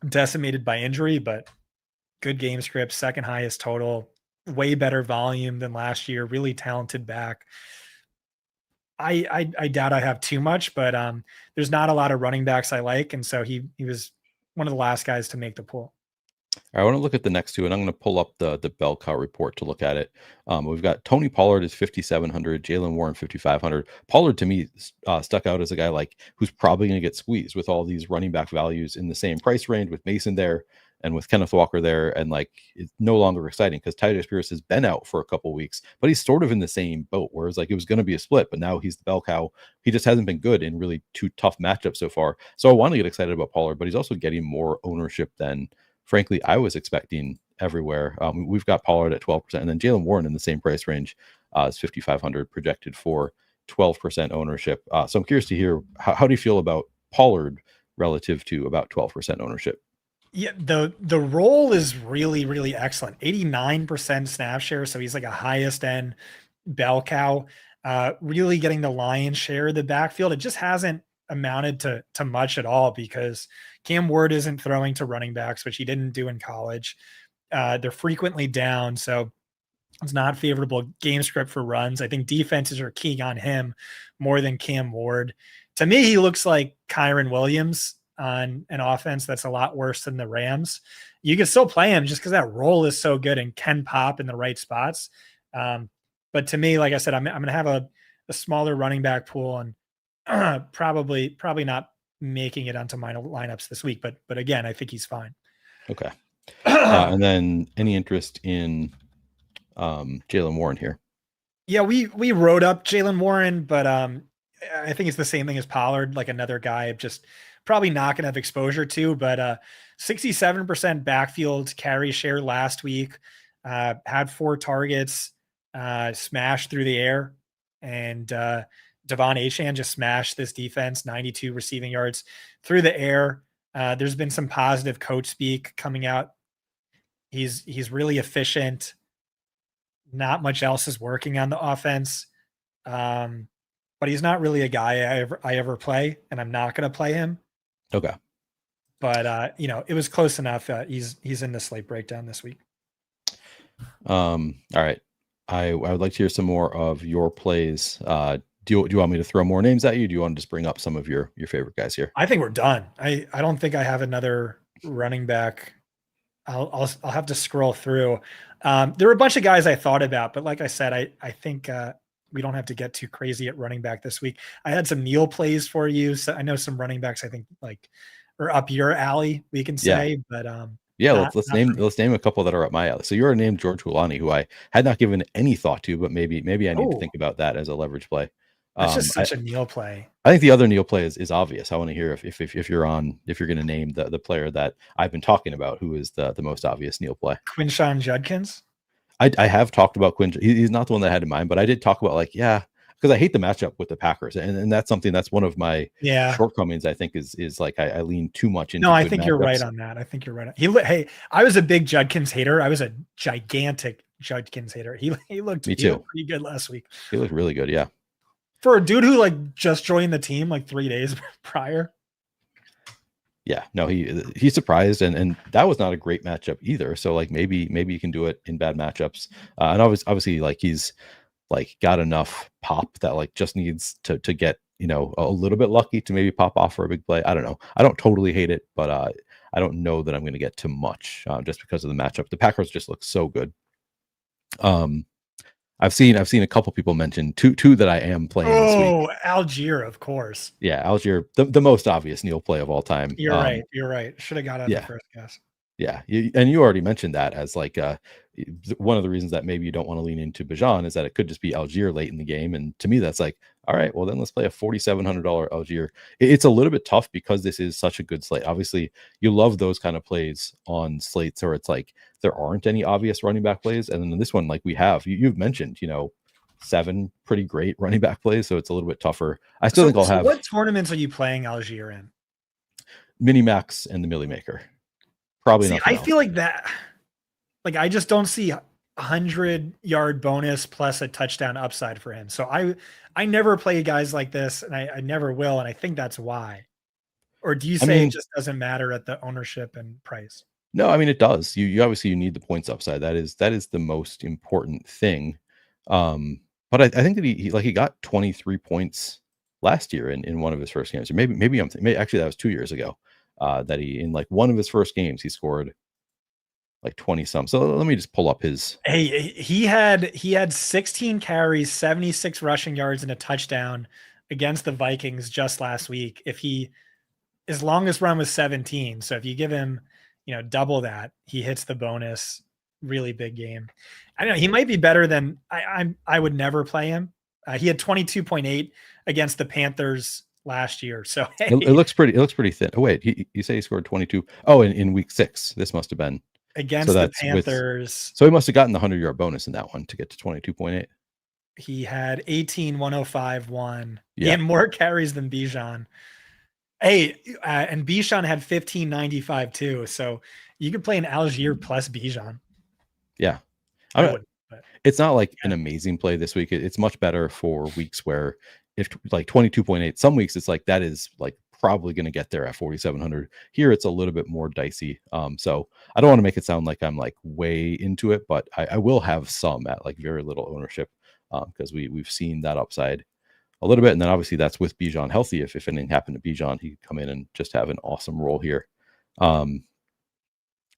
decimated by injury, but good game script, second highest total, way better volume than last year, really talented back. I doubt I have too much, but there's not a lot of running backs I like. And so he was one of the last guys to make the pool. I want to look at the next two, and I'm going to pull up the bell cow report to look at it. We've got Tony Pollard is 5,700, Jalen Warren 5,500. Pollard to me stuck out as a guy like who's probably going to get squeezed with all these running back values in the same price range with Mason there and with Kenneth Walker there, and like it's no longer exciting because Tyler Spears has been out for a couple weeks, but he's sort of in the same boat. Whereas like it was going to be a split, but now he's the bell cow. He just hasn't been good in really 2 tough matchups so far. So I want to get excited about Pollard, but he's also getting more ownership than frankly I was expecting everywhere. We've got Pollard at 12%, and then Jalen Warren in the same price range is 5,500 projected for 12% ownership. So I'm curious to hear how do you feel about Pollard relative to about 12% ownership? Yeah, the role is really, really excellent. 89% snap share. So he's like a highest end bell cow, really getting the lion's share of the backfield. It just hasn't amounted to much at all because Cam Ward isn't throwing to running backs, which he didn't do in college. They're frequently down. So it's not favorable game script for runs. I think defenses are keying on him more than Cam Ward. To me, he looks like Kyron Williams on an offense that's a lot worse than the Rams. You can still play him just because that role is so good and can pop in the right spots. But to me, like I said, I'm going to have a smaller running back pool and probably not making it onto my lineups this week. But again, I think he's fine. Okay. And then any interest in Jalen Warren here? Yeah, we wrote up Jalen Warren, but I think it's the same thing as Pollard, like another guy just probably not going to have exposure to, but 67% backfield carry share last week, had 4 targets, smashed through the air, and Devon Achane just smashed this defense, 92 receiving yards through the air. There's been some positive coach speak coming out. He's really efficient. Not much else is working on the offense. But he's not really a guy I ever play, and I'm not going to play him. Okay. But it was close enough. He's in the slate breakdown this week. All right. I would like to hear some more of your plays. Do you want me to throw more names at you? Do you want to just bring up some of your favorite guys here? I think we're done. I don't think I have another running back. I'll have to scroll through. There were a bunch of guys I thought about, but like I said, I think we don't have to get too crazy at running back this week. I had some Neil plays for you. So I know some running backs I think like are up your alley, we can say, but let's name a couple that are up my alley. So you're named George Hulani, who I had not given any thought to, but maybe I need to think about that as a leverage play. That's just such a Neil play. I think the other Neil play is obvious. I want to hear if you're going to name the player that I've been talking about, who is the most obvious Neil play. Quinshon Judkins. I have talked about Quinn. He's not the one that I had in mind, but I did talk about because I hate the matchup with the Packers, and that's something that's one of my shortcomings. I think is like I lean too much into. No, I think you're right on that. I think you're right. Hey, I was a big Judkins hater. I was a gigantic Judkins hater. He looked pretty good last week. He looked really good, yeah. For a dude who just joined the team 3 days prior. Yeah, no, he surprised, and that was not a great matchup either. So maybe you can do it in bad matchups. And obviously he's got enough pop that just needs to get a little bit lucky to maybe pop off for a big play. I don't know. I don't totally hate it, but I don't know that I'm going to get too much just because of the matchup. The Packers just look so good. I've seen a couple people mention two that I am playing this week. Oh, Algier, of course. Yeah, Algier, the most obvious Neil play of all time. You're right. You're right. Should have got out the first guess. Yeah, and you already mentioned that as one of the reasons that maybe you don't want to lean into Bijan is that it could just be Algier late in the game. And to me, that's all right, well then let's play a $4,700 Algier. It's a little bit tough because this is such a good slate. Obviously, you love those kind of plays on slates where it's there aren't any obvious running back plays. And then this one, we have, you've mentioned, 7 pretty great running back plays. So it's a little bit tougher. I still think I'll have. What tournaments are you playing Algier in? Mini Max and the Millie Maker. Probably See, nothing I else. feel like that. Like I just don't see 100-yard bonus plus a touchdown upside for him. So I never play guys like this, and I never will, and I think that's why. Or do you I say it mean, just doesn't matter at the ownership and price? no, I mean it does. You obviously you need the points upside. That is the most important thing. But I think that he got 23 points last year in one of his first games. Or maybe actually that was 2 years ago. That he in like one of his first games he scored like 20 some. So let me just pull up his. Hey, he had 16 carries, 76 rushing yards, and a touchdown against the Vikings just last week. His longest run was 17. So if you give him, double that, he hits the bonus. Really big game. I don't know. He might be better than I would never play him. He had 22.8 against the Panthers last year. So hey, It looks pretty. It looks pretty thin. Oh wait, you say he scored 22. Oh, in week 6, this must have been. So against the that's with. Panthers, So he must have gotten the 100-yard bonus in that one to get to 22.8. he had 18, 105, 1. He Yeah. had more carries than Bijan. Hey, and Bijan had 1595 too. So you could play an Algier plus Bijan. Yeah. I wouldn't, but It's not like an yeah. amazing play this week. It's much better for weeks where if like 22.8, some weeks it's like that is like probably going to get there at 4,700. Here it's a little bit more dicey. So I don't want to make it sound like I'm like way into it, but I will have some at like very little ownership because we've seen that upside a little bit. And then obviously that's with Bijan healthy. If anything happened to Bijan, he could come in and just have an awesome role here.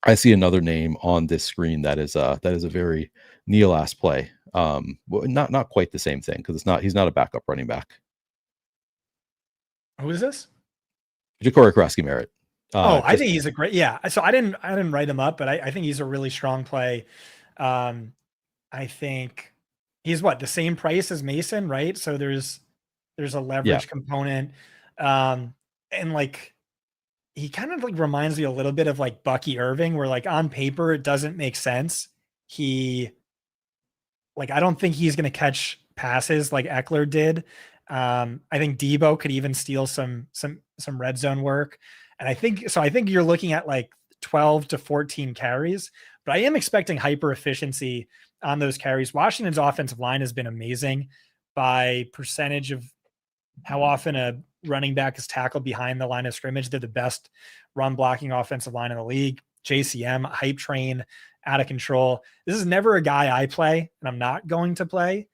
I see another name on this screen that is a very Neil-ass play. Well, not quite the same thing because he's not a backup running back. Who is this? Ja'Cory Krosky-Merritt. I think he's a great, yeah. So I didn't write him up, but I think he's a really strong play. I think he's the same price as Mason, right? So there's a leverage component. And like he kind of like reminds me a little bit of like Bucky Irving, where like on paper it doesn't make sense. I don't think he's going to catch passes like Eckler did. I think Debo could even steal some red zone work. And I think you're looking at like 12 to 14 carries, but I am expecting hyper efficiency on those carries. Washington's offensive line has been amazing by percentage of how often a running back is tackled behind the line of scrimmage. They're the best run blocking offensive line in the league. JCM, hype train, out of control. This is never a guy I play, and I'm not going to play,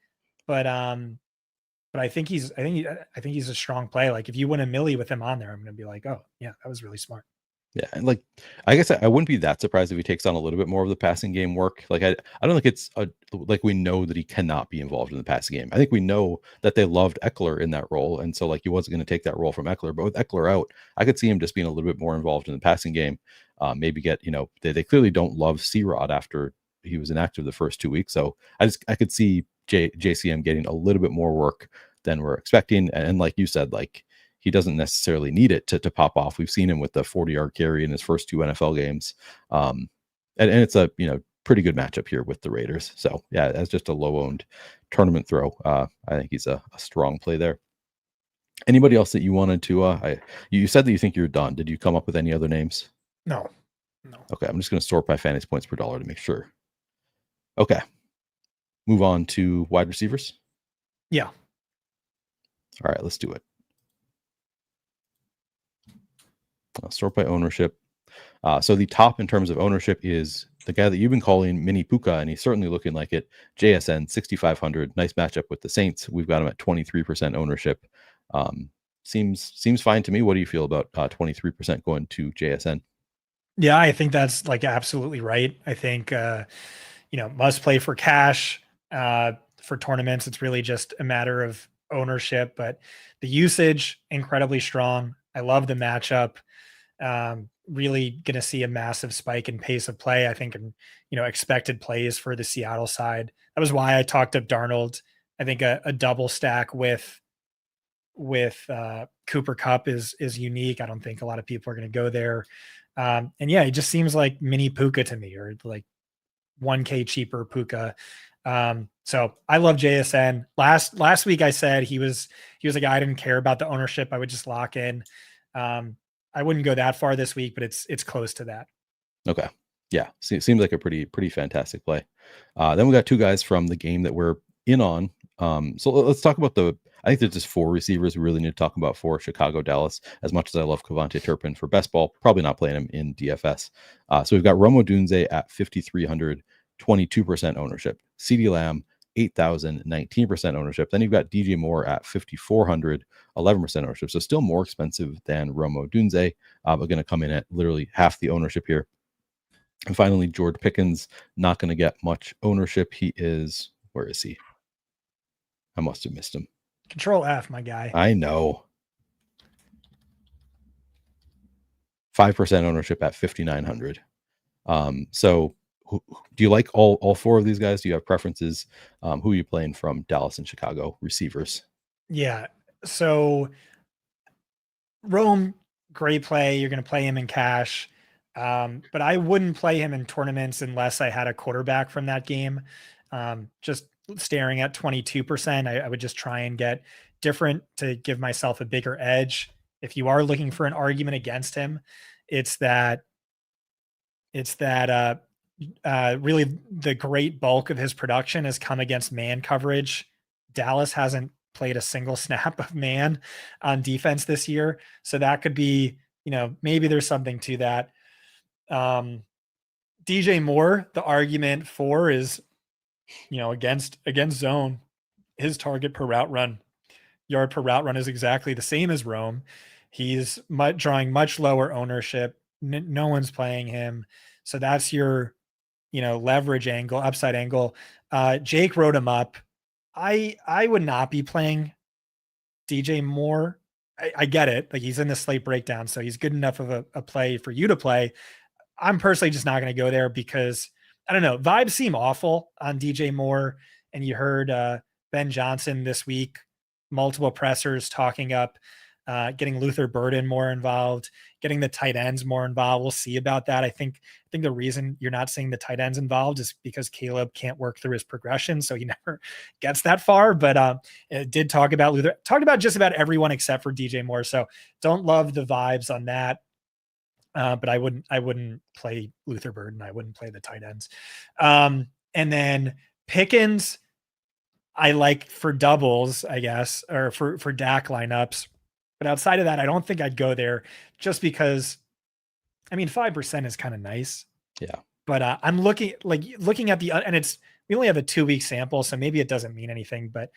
but I think he's a strong play. Like if you win a milli with him on there, I'm going to be like, oh yeah, that was really smart. Yeah, and like I guess I wouldn't be that surprised if he takes on a little bit more of the passing game work. Like I don't think it's like we know that he cannot be involved in the passing game. I think we know that they loved Eckler in that role, and so like he wasn't going to take that role from Eckler. But with Eckler out, I could see him just being a little bit more involved in the passing game. Maybe get they clearly don't love C-Rod after he was inactive the first 2 weeks. So I could see JCM getting a little bit more work than we're expecting. And like you said, like he doesn't necessarily need it to pop off. We've seen him with the 40-yard carry in his first 2 NFL games. And it's a pretty good matchup here with the Raiders. So yeah, as just a low-owned tournament throw, I think he's a strong play there. Anybody else that you wanted to you said that you think you're done. Did you come up with any other names? No. Okay, I'm just going to sort by fantasy points per dollar to make sure. Okay. Move on to wide receivers. Yeah. All right, let's do it. Sort by ownership. So the top in terms of ownership is the guy that you've been calling Mini Puka, and he's certainly looking like it. JSN 6,500, nice matchup with the Saints. We've got him at 23% ownership. Seems fine to me. What do you feel about 23% going to JSN? Yeah, I think that's like absolutely right. I think must play for cash. For tournaments, it's really just a matter of ownership, but the usage incredibly strong. I love the matchup. Really going to see a massive spike in pace of play, I think, and expected plays for the Seattle side. That was why I talked up Darnold. I think a double stack with Cooper Kupp is unique. I don't think a lot of people are going to go there. And yeah, it just seems like mini Puka to me, or like 1K cheaper Puka. So I love JSN. Last week I said he was a guy I didn't care about the ownership. I would just lock in. I wouldn't go that far this week, but it's close to that. Okay. Yeah. Seems like a pretty fantastic play. Then we got two guys from the game that we're in on. So let's talk about I think there's just four receivers we really need to talk about for Chicago, Dallas. As much as I love Kevontae Turpin for best ball, probably not playing him in DFS. So we've got Romo Dunze at 5,300, 22% ownership. CeeDee Lamb, 8,000, 19% ownership. Then you've got DJ Moore at 5,400, 11% ownership. So still more expensive than Romo Dunze, but going to come in at literally half the ownership here. And finally, George Pickens, not going to get much ownership. Where is he? I must have missed him. Control F, my guy. I know. 5% ownership at 5,900. So do you like all four of these guys? Do you have preferences? Who are you playing from Dallas and Chicago receivers? Yeah. So Rome, great play. You're going to play him in cash. But I wouldn't play him in tournaments unless I had a quarterback from that game. Just staring at 22%, I would just try and get different to give myself a bigger edge. If you are looking for an argument against him, it's that really the great bulk of his production has come against man coverage. Dallas hasn't played a single snap of man on defense this year. So that could be, maybe there's something to that. DJ Moore, the argument for is, against zone, his target per route run, yard per route run is exactly the same as Rome. He's drawing much lower ownership. No one's playing him. So that's your, leverage angle, upside angle. Jake wrote him up. I would not be playing DJ Moore. I get it. Like, he's in the slate breakdown, so he's good enough of a play for you to play. I'm personally just not going to go there because I don't know. Vibes seem awful on DJ Moore. And you heard Ben Johnson this week, multiple pressers talking up, getting Luther Burden more involved, getting the tight ends more involved. We'll see about that. I think the reason you're not seeing the tight ends involved is because Caleb can't work through his progression. So he never gets that far, but it did talk about Luther, talked about just about everyone except for DJ Moore. So don't love the vibes on that. But I wouldn't play Luther Burden. I wouldn't play the tight ends. And then Pickens, I like for doubles, I guess, or for DAC lineups. But outside of that, I don't think I'd go there just because, 5% is kind of nice. Yeah. But I'm looking at and we only have a 2-week sample, so maybe it doesn't mean anything, but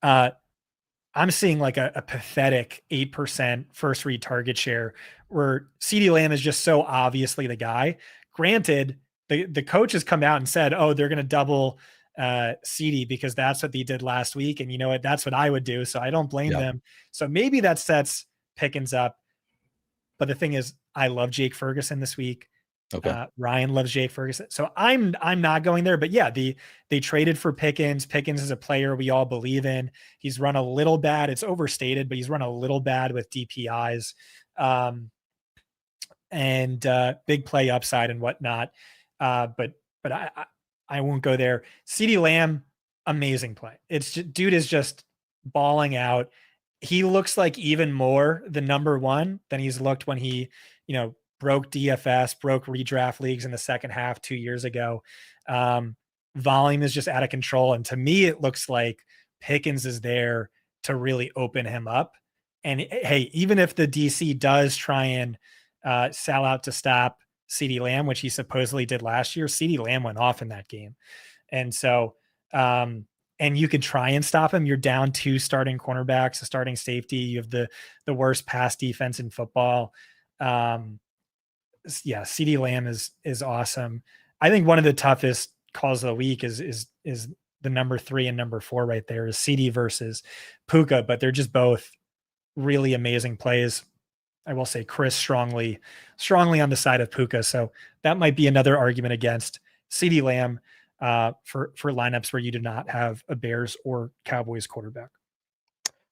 I'm seeing like a pathetic 8% first read target share where CeeDee Lamb is just so obviously the guy. Granted, the coach has come out and said, oh, they're going to double CeeDee because that's what they did last week. And you know what? That's what I would do. So I don't blame them. So maybe that sets Pickens up. But the thing is, I love Jake Ferguson this week. Okay. Ryan loves Jake Ferguson. So I'm not going there, but yeah, they traded for Pickens. Pickens is a player we all believe in. He's run a little bad. It's overstated, but he's run a little bad with DPIs, and big play upside and whatnot. But I won't go there. CeeDee Lamb, amazing play. Dude is just balling out. He looks like even more the number one than he's looked when he, broke DFS, broke redraft leagues in the second half 2 years ago. Volume is just out of control. And to me, it looks like Pickens is there to really open him up. And hey, even if the DC does try and sell out to stop CeeDee Lamb, which he supposedly did last year, CeeDee Lamb went off in that game. And so, and you could try and stop him. You're down 2 starting cornerbacks, a starting safety. You have the worst pass defense in football. Yeah, CeeDee Lamb is awesome. I think one of the toughest calls of the week is the number 3 and number 4 right there is CeeDee versus Puka, but they're just both really amazing plays. I will say Chris strongly on the side of Puka. So that might be another argument against CeeDee Lamb for lineups where you do not have a Bears or Cowboys quarterback.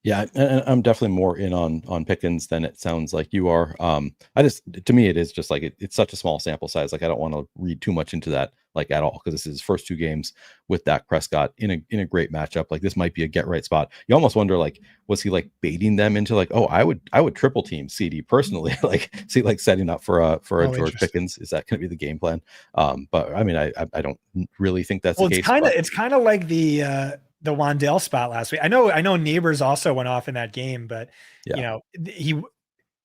Yeah, and I'm definitely more in on Pickens than it sounds like you are. To me, it is just like it's such a small sample size. Like I don't want to read too much into that like at all because this is his first 2 games with Dak Prescott in a great matchup. Like this might be a get right spot. You almost wonder like was he like baiting them into like, oh, I would triple team CD personally, like see like setting up for a Oh, George Pickens. Is that going to be the game plan? But I mean, I don't really think that's Well, the case. But it's kind of like the Wandale spot last week. I know Neighbors also went off in that game, but yeah,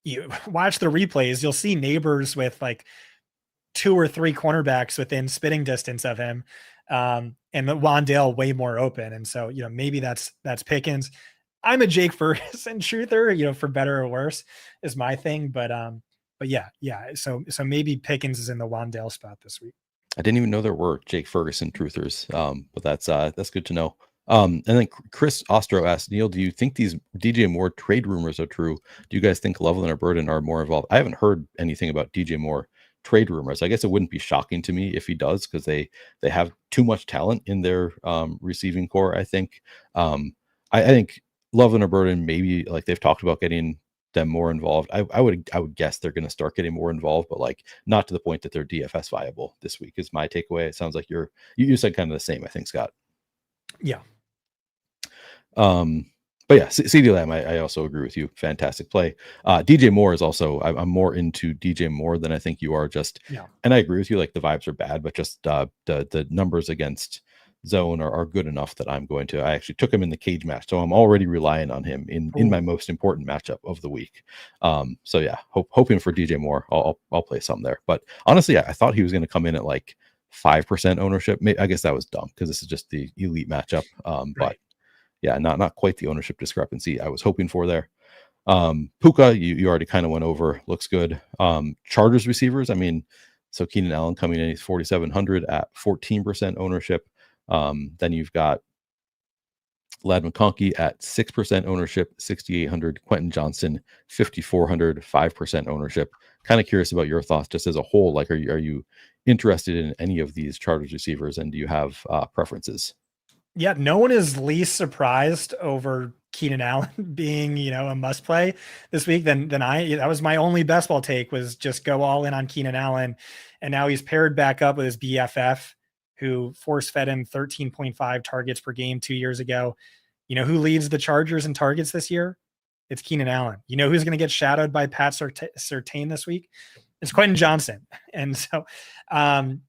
you watch the replays, you'll see Neighbors with like 2 or 3 cornerbacks within spitting distance of him. And the Wandale way more open. And so, maybe that's Pickens. I'm a Jake Ferguson truther, for better or worse is my thing. But yeah. So maybe Pickens is in the Wandale spot this week. I didn't even know there were Jake Ferguson truthers. But that's good to know. And then Chris Ostro asked, Neil, do you think these DJ Moore trade rumors are true? Do you guys think Loveland or Burden are more involved? I haven't heard anything about DJ Moore trade rumors. I guess it wouldn't be shocking to me if he does because they have too much talent in their receiving core. I think I think Loveland or Burden maybe like they've talked about getting them more involved. I would guess they're going to start getting more involved, but like not to the point that they're DFS viable this week is my takeaway. It sounds like you said kind of the same, I think, Scott. Yeah. But yeah, CD Lamb, I also agree with you. Fantastic play. DJ Moore is also, I'm more into DJ Moore than I think you are. And I agree with you. Like the vibes are bad, but just the numbers against zone are good enough that I actually took him in the cage match, so I'm already relying on him in my most important matchup of the week. So yeah, hoping for DJ Moore. I'll play some there. But honestly, I thought he was going to come in at like 5% ownership. I guess that was dumb because this is just the elite matchup. But yeah, not quite the ownership discrepancy I was hoping for there. Puka, you already kind of went over. Looks good. Chargers receivers. I mean, so Keenan Allen coming in, he's 4,700 at 14% ownership. Then you've got Ladd McConkey at 6% ownership, 6,800. Quentin Johnson, 5,400, 5% ownership. Kind of curious about your thoughts just as a whole. Like, are you interested in any of these Chargers receivers, and do you have preferences? Yeah, no one is least surprised over Keenan Allen being, a must play this week than I. That was my only best ball take, was just go all in on Keenan Allen. And now he's paired back up with his BFF, who force fed him 13.5 targets per game 2 years ago. You know who leads the Chargers in targets this year? It's Keenan Allen. You know who's going to get shadowed by Pat Surtain this week? It's Quentin Johnson. And so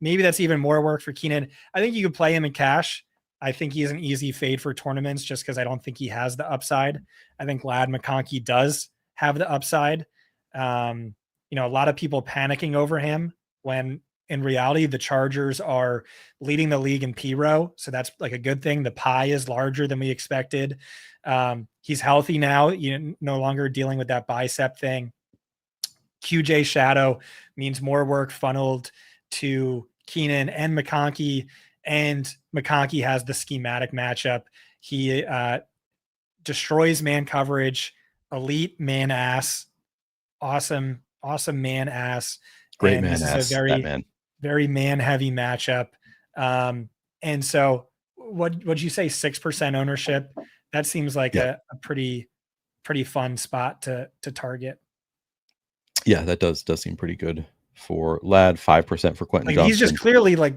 maybe that's even more work for Keenan. I think you could play him in cash. I think he's an easy fade for tournaments just because I don't think he has the upside. I think Ladd McConkey does have the upside. A lot of people panicking over him when in reality the Chargers are leading the league in P-row. So that's like a good thing. The pie is larger than we expected. He's healthy now, no longer dealing with that bicep thing. QJ shadow means more work funneled to Keenan and McConkey. And McConkey has the schematic matchup. He destroys man coverage, elite man ass, awesome man ass. Great and man ass. Very man heavy matchup. And so what'd you say? 6% ownership. That seems like a pretty fun spot to target. Yeah, that does seem pretty good for Ladd. 5% for Quentin Johnson. He's just clearly like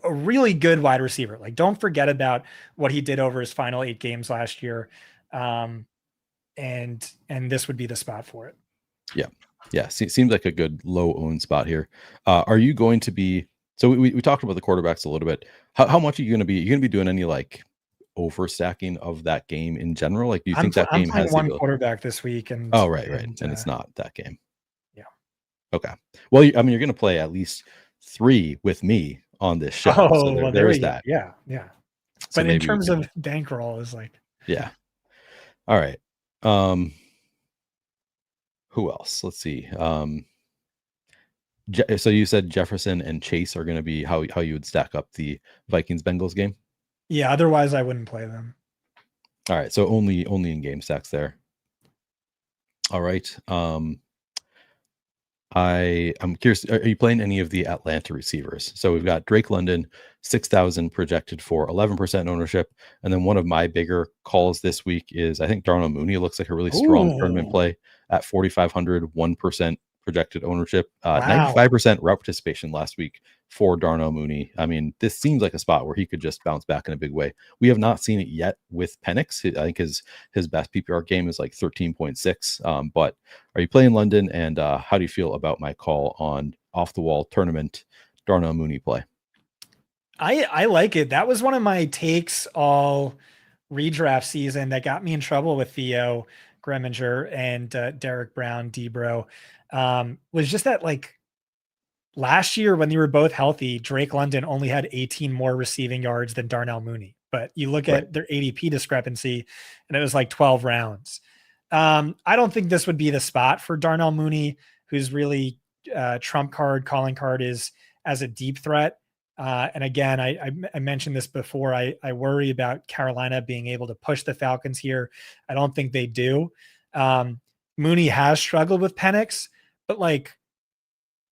a really good wide receiver. Like, don't forget about what he did over his final 8 games last year. And this would be the spot for it. Yeah. Seems like a good low owned spot here. Are you going to be, so we talked about the quarterbacks a little bit. How much are you going to be? You're going to be doing any like overstacking of that game in general? Like, do you think that game has one quarterback this week? And right. And it's not that game. Yeah. Okay. Well, I mean, you're going to play at least 3 with me on this show. So there is that. Yeah. So but in terms of bankroll is like, yeah. All right. Who else? Let's see. So you said Jefferson and Chase are going to be how you would stack up the Vikings-Bengals game? Yeah, otherwise I wouldn't play them. All right, so only in game stacks there. All right. I'm curious, are you playing any of the Atlanta receivers? So we've got Drake London, 6,000 projected for 11% ownership. And then one of my bigger calls this week is I think Darnell Mooney looks like a really strong tournament Ooh, play at 4,500, 1% projected ownership, wow. 95% route participation last week for Darnell Mooney. I mean, this seems like a spot where he could just bounce back in a big way. We have not seen it yet with Penix. I think his best PPR game is like 13.6. But are you playing London? And how do you feel about my call on off the wall tournament Darnell Mooney play? I like it. That was one of my takes all redraft season that got me in trouble with Theo Greminger and Derek Brown, Debro. Was just that like last year when they were both healthy, Drake London only had 18 more receiving yards than Darnell Mooney. But you look Right. at their ADP discrepancy, and it was like 12 rounds. I don't think this would be the spot for Darnell Mooney, who's really trump card, calling card is as a deep threat. And again, I mentioned this before. I worry about Carolina being able to push the Falcons here. I don't think they do. Mooney has struggled with Penix, but like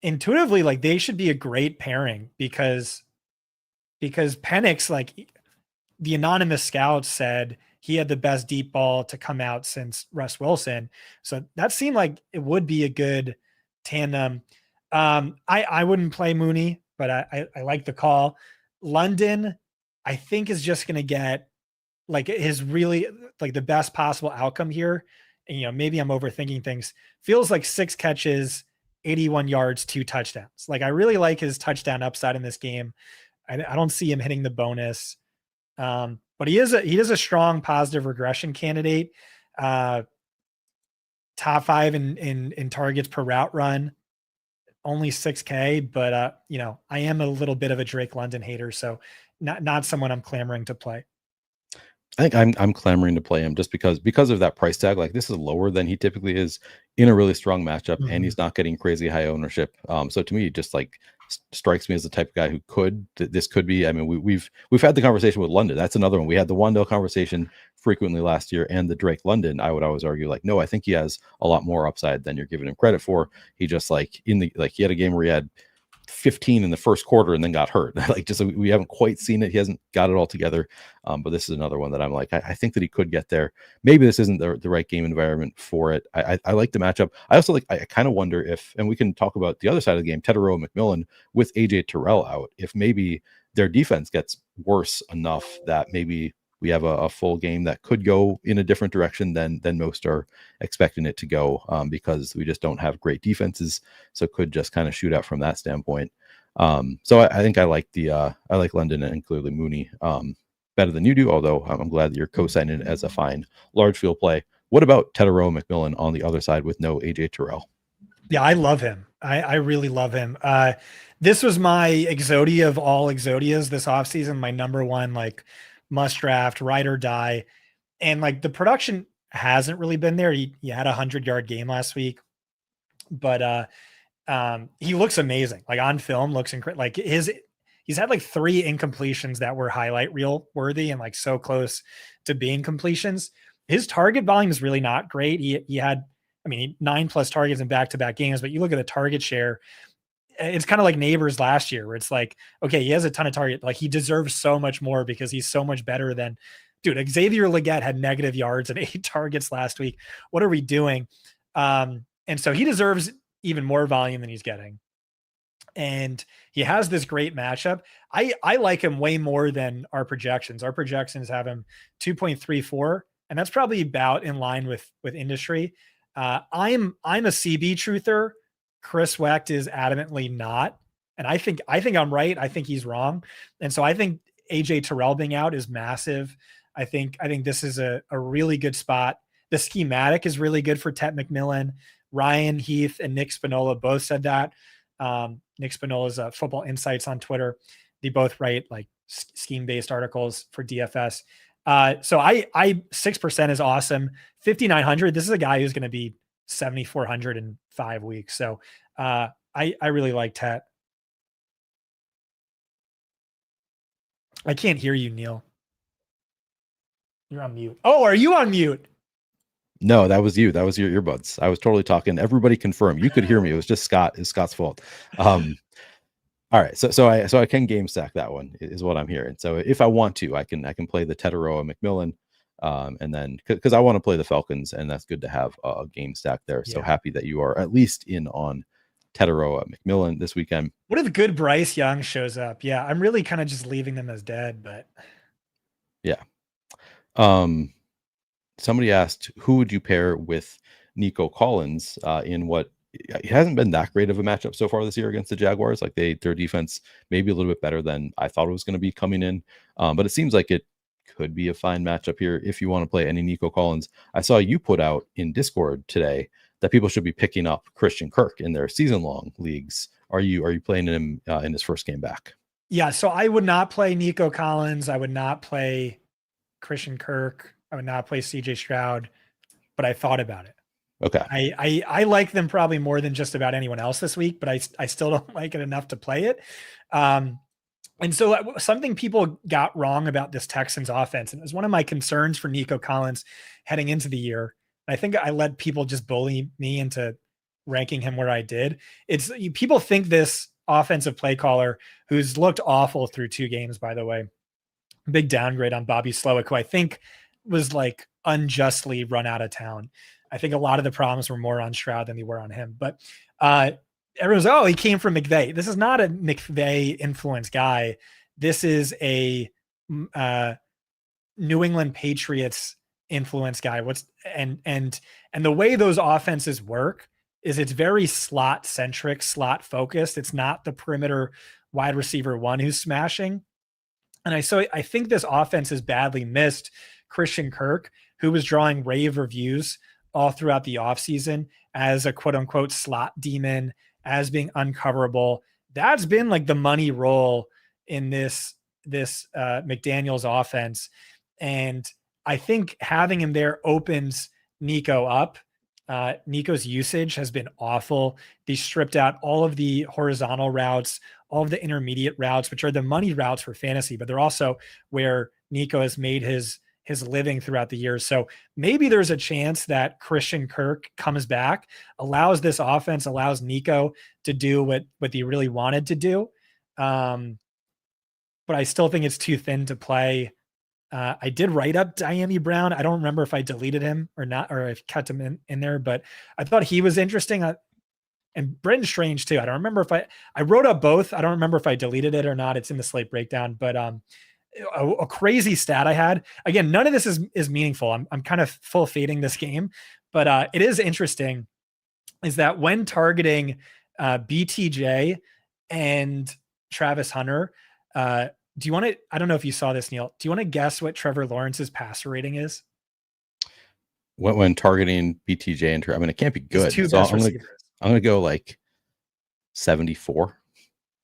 intuitively, like they should be a great pairing because Penix, like the anonymous scout said, he had the best deep ball to come out since Russ Wilson. So that seemed like it would be a good tandem. I wouldn't play Mooney, but I like the call. London, I think is just going to get like his really like the best possible outcome here. And, you know, maybe I'm overthinking things. Feels like 6 catches, 81 yards, 2 touchdowns. Like I really like his touchdown upside in this game. I don't see him hitting the bonus. But he is a strong positive regression candidate. Top 5 in targets per route run, only 6K, but you know, I am a little bit of a Drake London hater, so not someone I'm clamoring to play. I think I'm clamoring to play him just because of that price tag. Like this is lower than he typically is in a really strong matchup, and he's not getting crazy high ownership. So to me, it just like strikes me as the type of guy who this could be. I mean, we've had the conversation with London. That's another one. We had the Wandale conversation frequently last year, and the Drake London. I would always argue like, no, I think he has a lot more upside than you're giving him credit for. He just like he had a game where he had 15 in the first quarter and then got hurt. Like just we haven't quite seen it. He hasn't got it all together. But this is another one that I'm like, I think that he could get there. Maybe this isn't the right game environment for it. I like the matchup. I also like, I kind of wonder if, and we can talk about the other side of the game, Teterow McMillan with AJ Terrell out, if maybe their defense gets worse enough that maybe we have a full game that could go in a different direction than most are expecting it to go, because we just don't have great defenses. So it could just kind of shoot out from that standpoint. So I think I like London and clearly Mooney better than you do, although I'm glad that you're co-signing it as a fine large field play. What about Teterow McMillan on the other side with no AJ Terrell? Yeah, I love him. I really love him. This was my Exodia of all Exodias this offseason, my number one like must draft, ride or die. And like the production hasn't really been there. He had a 100-yard game last week, but he looks amazing. Like on film looks incredible. Like he's had like 3 incompletions that were highlight reel worthy and like so close to being completions. His target volume is really not great. He had, I mean, 9+ targets in back-to-back games, but you look at the target share, it's kind of like Neighbors last year where it's like, okay, he has a ton of target. Like he deserves so much more because he's so much better than dude. Xavier Legette had negative yards and 8 targets last week. What are we doing? And so he deserves even more volume than he's getting. And he has this great matchup. I like him way more than our projections. Our projections have him 2.34, and that's probably about in line with industry. I'm a CB truther. Chris Wecht is adamantly not. And I think I'm right. I think he's wrong. And so I think AJ Terrell being out is massive. I think this is a really good spot. The schematic is really good for Tet McMillan. Ryan Heath and Nick Spinola both said that. Nick Spinola's Football Insights on Twitter. They both write like scheme-based articles for DFS. So I 6% is awesome. 5,900. This is a guy who's going to be 7,400 in 5 weeks. So I really like Tet. I can't hear you, Neil. You're on mute. Oh, are you on mute? No, that was you. That was your earbuds. I was totally talking. Everybody confirmed. You could hear me. It was just Scott. It's Scott's fault. All right. So I can game stack that one is what I'm hearing. So if I want to, I can play the Tetaroa McMillan. And then because I want to play the Falcons, and that's good to have a game stack there. So happy that you are at least in on Tetaroa McMillan this weekend. What if good Bryce Young shows up? Yeah, I'm really kind of just leaving them as dead, but yeah. Somebody asked, who would you pair with Nico Collins in what it hasn't been that great of a matchup so far this year against the Jaguars. Like their defense maybe a little bit better than I thought it was going to be coming in. But it seems like it could be a fine matchup here if you want to play any Nico Collins. I saw you put out in Discord today that people should be picking up Christian Kirk in their season-long leagues. Are you playing him in his first game back? Yeah, so I would not play Nico Collins. I would not play Christian Kirk. I would not play CJ Stroud, but I thought about it. Okay. I like them probably more than just about anyone else this week, but I still don't like it enough to play it. And so something people got wrong about this Texans offense, and it was one of my concerns for Nico Collins heading into the year. I think I let people just bully me into ranking him where I did. It's people think this offensive play caller, who's looked awful through 2 games, by the way, big downgrade on Bobby Slowick, who I think was like unjustly run out of town. I think a lot of the problems were more on Stroud than they were on him. But everyone's like, oh, he came from McVay. This is not a McVay influence guy. This is a New England Patriots influence guy. And the way those offenses work is it's very slot centric, slot focused. It's not the perimeter wide receiver one who's smashing. And I think this offense has badly missed Christian Kirk, who was drawing rave reviews all throughout the offseason as a quote unquote slot demon, as being uncoverable. That's been like the money role in this McDaniels offense. And I think having him there opens Nico up. Nico's usage has been awful. They stripped out all of the horizontal routes, all of the intermediate routes, which are the money routes for fantasy, but they're also where Nico has made his living throughout the years. So maybe there's a chance that Christian Kirk comes back, allows this offense, allows Nico to do what he really wanted to do. But I still think it's too thin to play. I did write up Diami Brown. I don't remember if I deleted him or not, or if kept him in there, but I thought he was interesting. And Brenton Strange too. I don't remember if I wrote up both. I don't remember if I deleted it or not. It's in the slate breakdown, but a crazy stat I had. Again, none of this is meaningful. I'm kind of full fading this game, but it is interesting is that when targeting BTJ and Travis Hunter, do you want to, I don't know if you saw this, Neil, do you want to guess what Trevor Lawrence's passer rating is? When targeting BTJ and I mean, it can't be good. So I'm going to go like 74.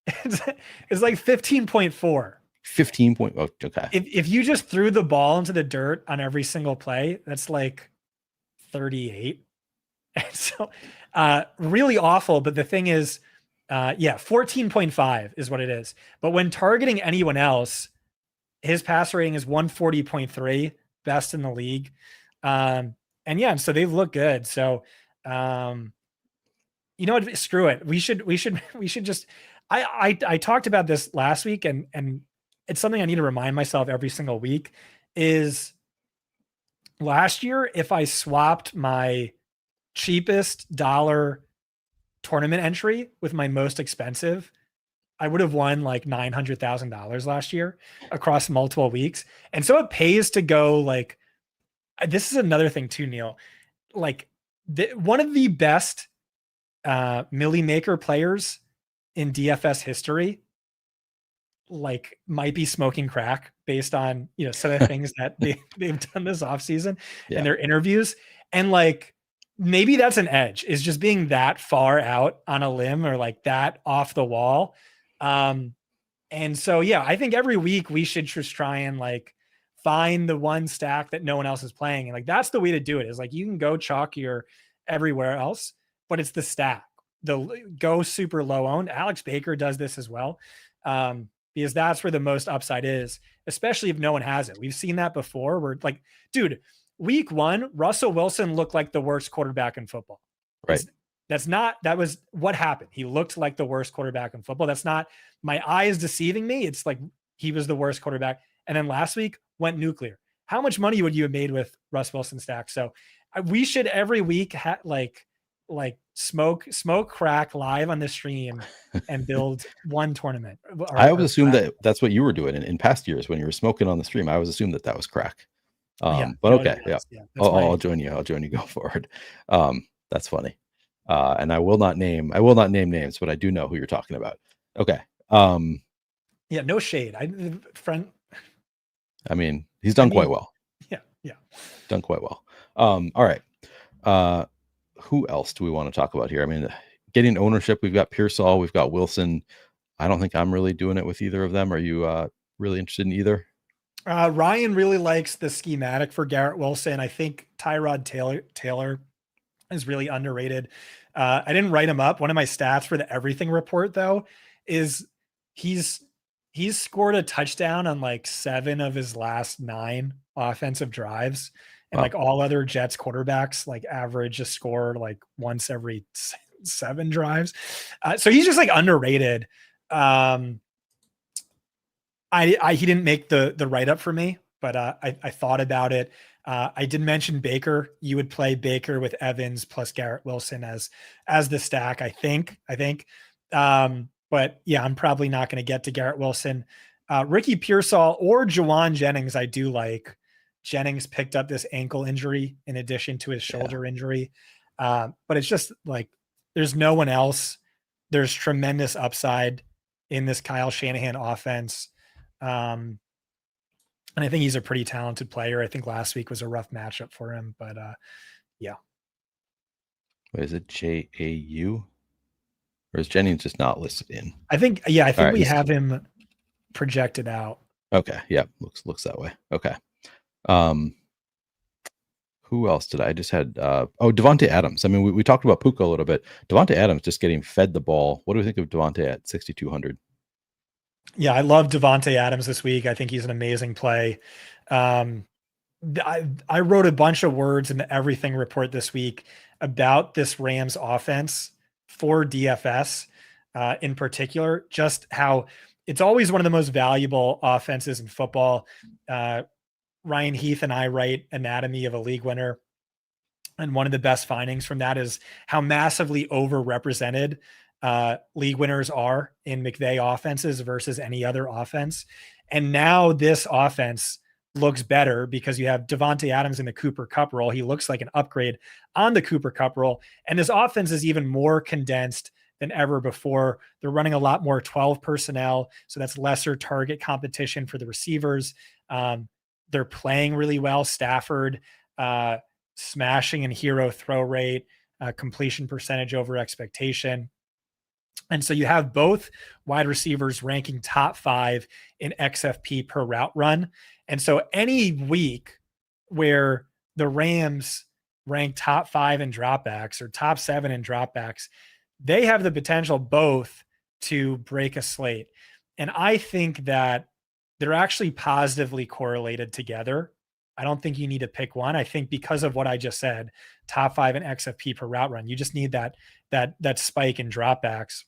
It's like 15.4. 15 point. Oh, okay. If you just threw the ball into the dirt on every single play, that's like 38. And so really awful. But the thing is, 14.5 is what it is. But when targeting anyone else, his pass rating is 140.3, best in the league. And so they look good. So, you know what? Screw it. We should just, I talked about this last week and it's something I need to remind myself every single week is last year, if I swapped my cheapest dollar tournament entry with my most expensive, I would have won like $900,000 last year across multiple weeks. And so it pays to go like, this is another thing too, Neil, like one of the best Millie Maker players in DFS history, like might be smoking crack based on, some of the things that they've done this offseason and their interviews. And like, maybe that's an edge, is just being that far out on a limb or like that off the wall. And so, I think every week we should just try and like find the one stack that no one else is playing. And like, that's the way to do it, is like, you can go chalk your everywhere else, but it's the stack, go super low owned. Alex Baker does this as well. Because that's where the most upside is, especially if no one has it. We've seen that before. We're like, dude, week 1, Russell Wilson looked like the worst quarterback in football. Right. That was what happened. He looked like the worst quarterback in football. That's not my eyes deceiving me. It's like he was the worst quarterback. And then last week went nuclear. How much money would you have made with Russ Wilson stack? So we should every week like smoke crack live on the stream and build one tournament. I always assumed that that's what you were doing in past years when you were smoking on the stream. I always assumed that was crack. But okay. Yeah. I'll join you. I'll join you. Go forward. That's funny. And I will not name names, but I do know who you're talking about. Okay. Yeah, no shade. I mean, he's done quite well. Yeah. Done quite well. All right. Who else do we want to talk about here? I mean, getting ownership, we've got Pearsall, we've got Wilson. I don't think I'm really doing it with either of them. Are you really interested in either? Ryan really likes the schematic for Garrett Wilson. I think Tyrod Taylor is really underrated. I didn't write him up. One of my stats for the everything report, though, is he's scored a touchdown on like 7 of his last 9 offensive drives. And like all other Jets quarterbacks, like average a score like once every 7 drives. So he's just like underrated. He didn't make the write-up for me, but I thought about it. I did mention Baker. You would play Baker with Evans plus Garrett Wilson as the stack, I think. But yeah, I'm probably not going to get to Garrett Wilson. Ricky Pearsall or Jawan Jennings, I do like. Jennings picked up this ankle injury in addition to his shoulder injury. But it's just like, there's no one else. There's tremendous upside in this Kyle Shanahan offense. And I think he's a pretty talented player. I think last week was a rough matchup for him, but yeah. What is it? JAU? Or is Jennings just not listed in? I think we have him projected out. Okay. Yeah. Looks that way. Okay. Who else did I just had? Devontae Adams. I mean, we talked about Puka a little bit. Devontae Adams just getting fed the ball. What do we think of Devontae at 6,200? Yeah, I love Devontae Adams this week. I think he's an amazing play. I wrote a bunch of words in the everything report this week about this Rams offense for DFS in particular, just how it's always one of the most valuable offenses in football. Ryan Heath and I write Anatomy of a League Winner. And one of the best findings from that is how massively overrepresented league winners are in McVay offenses versus any other offense. And now this offense looks better because you have Devontae Adams in the Cooper Kupp role. He looks like an upgrade on the Cooper Kupp role. And this offense is even more condensed than ever before. They're running a lot more 12 personnel. So that's lesser target competition for the receivers. They're playing really well. Stafford smashing in hero throw rate, completion percentage over expectation. And so you have both wide receivers ranking top 5 in XFP per route run. And so any week where the Rams rank top 5 in dropbacks or top 7 in dropbacks, they have the potential both to break a slate. And I think that they're actually positively correlated together. I don't think you need to pick one. I think because of what I just said, top 5 in XFP per route run, you just need that spike in dropbacks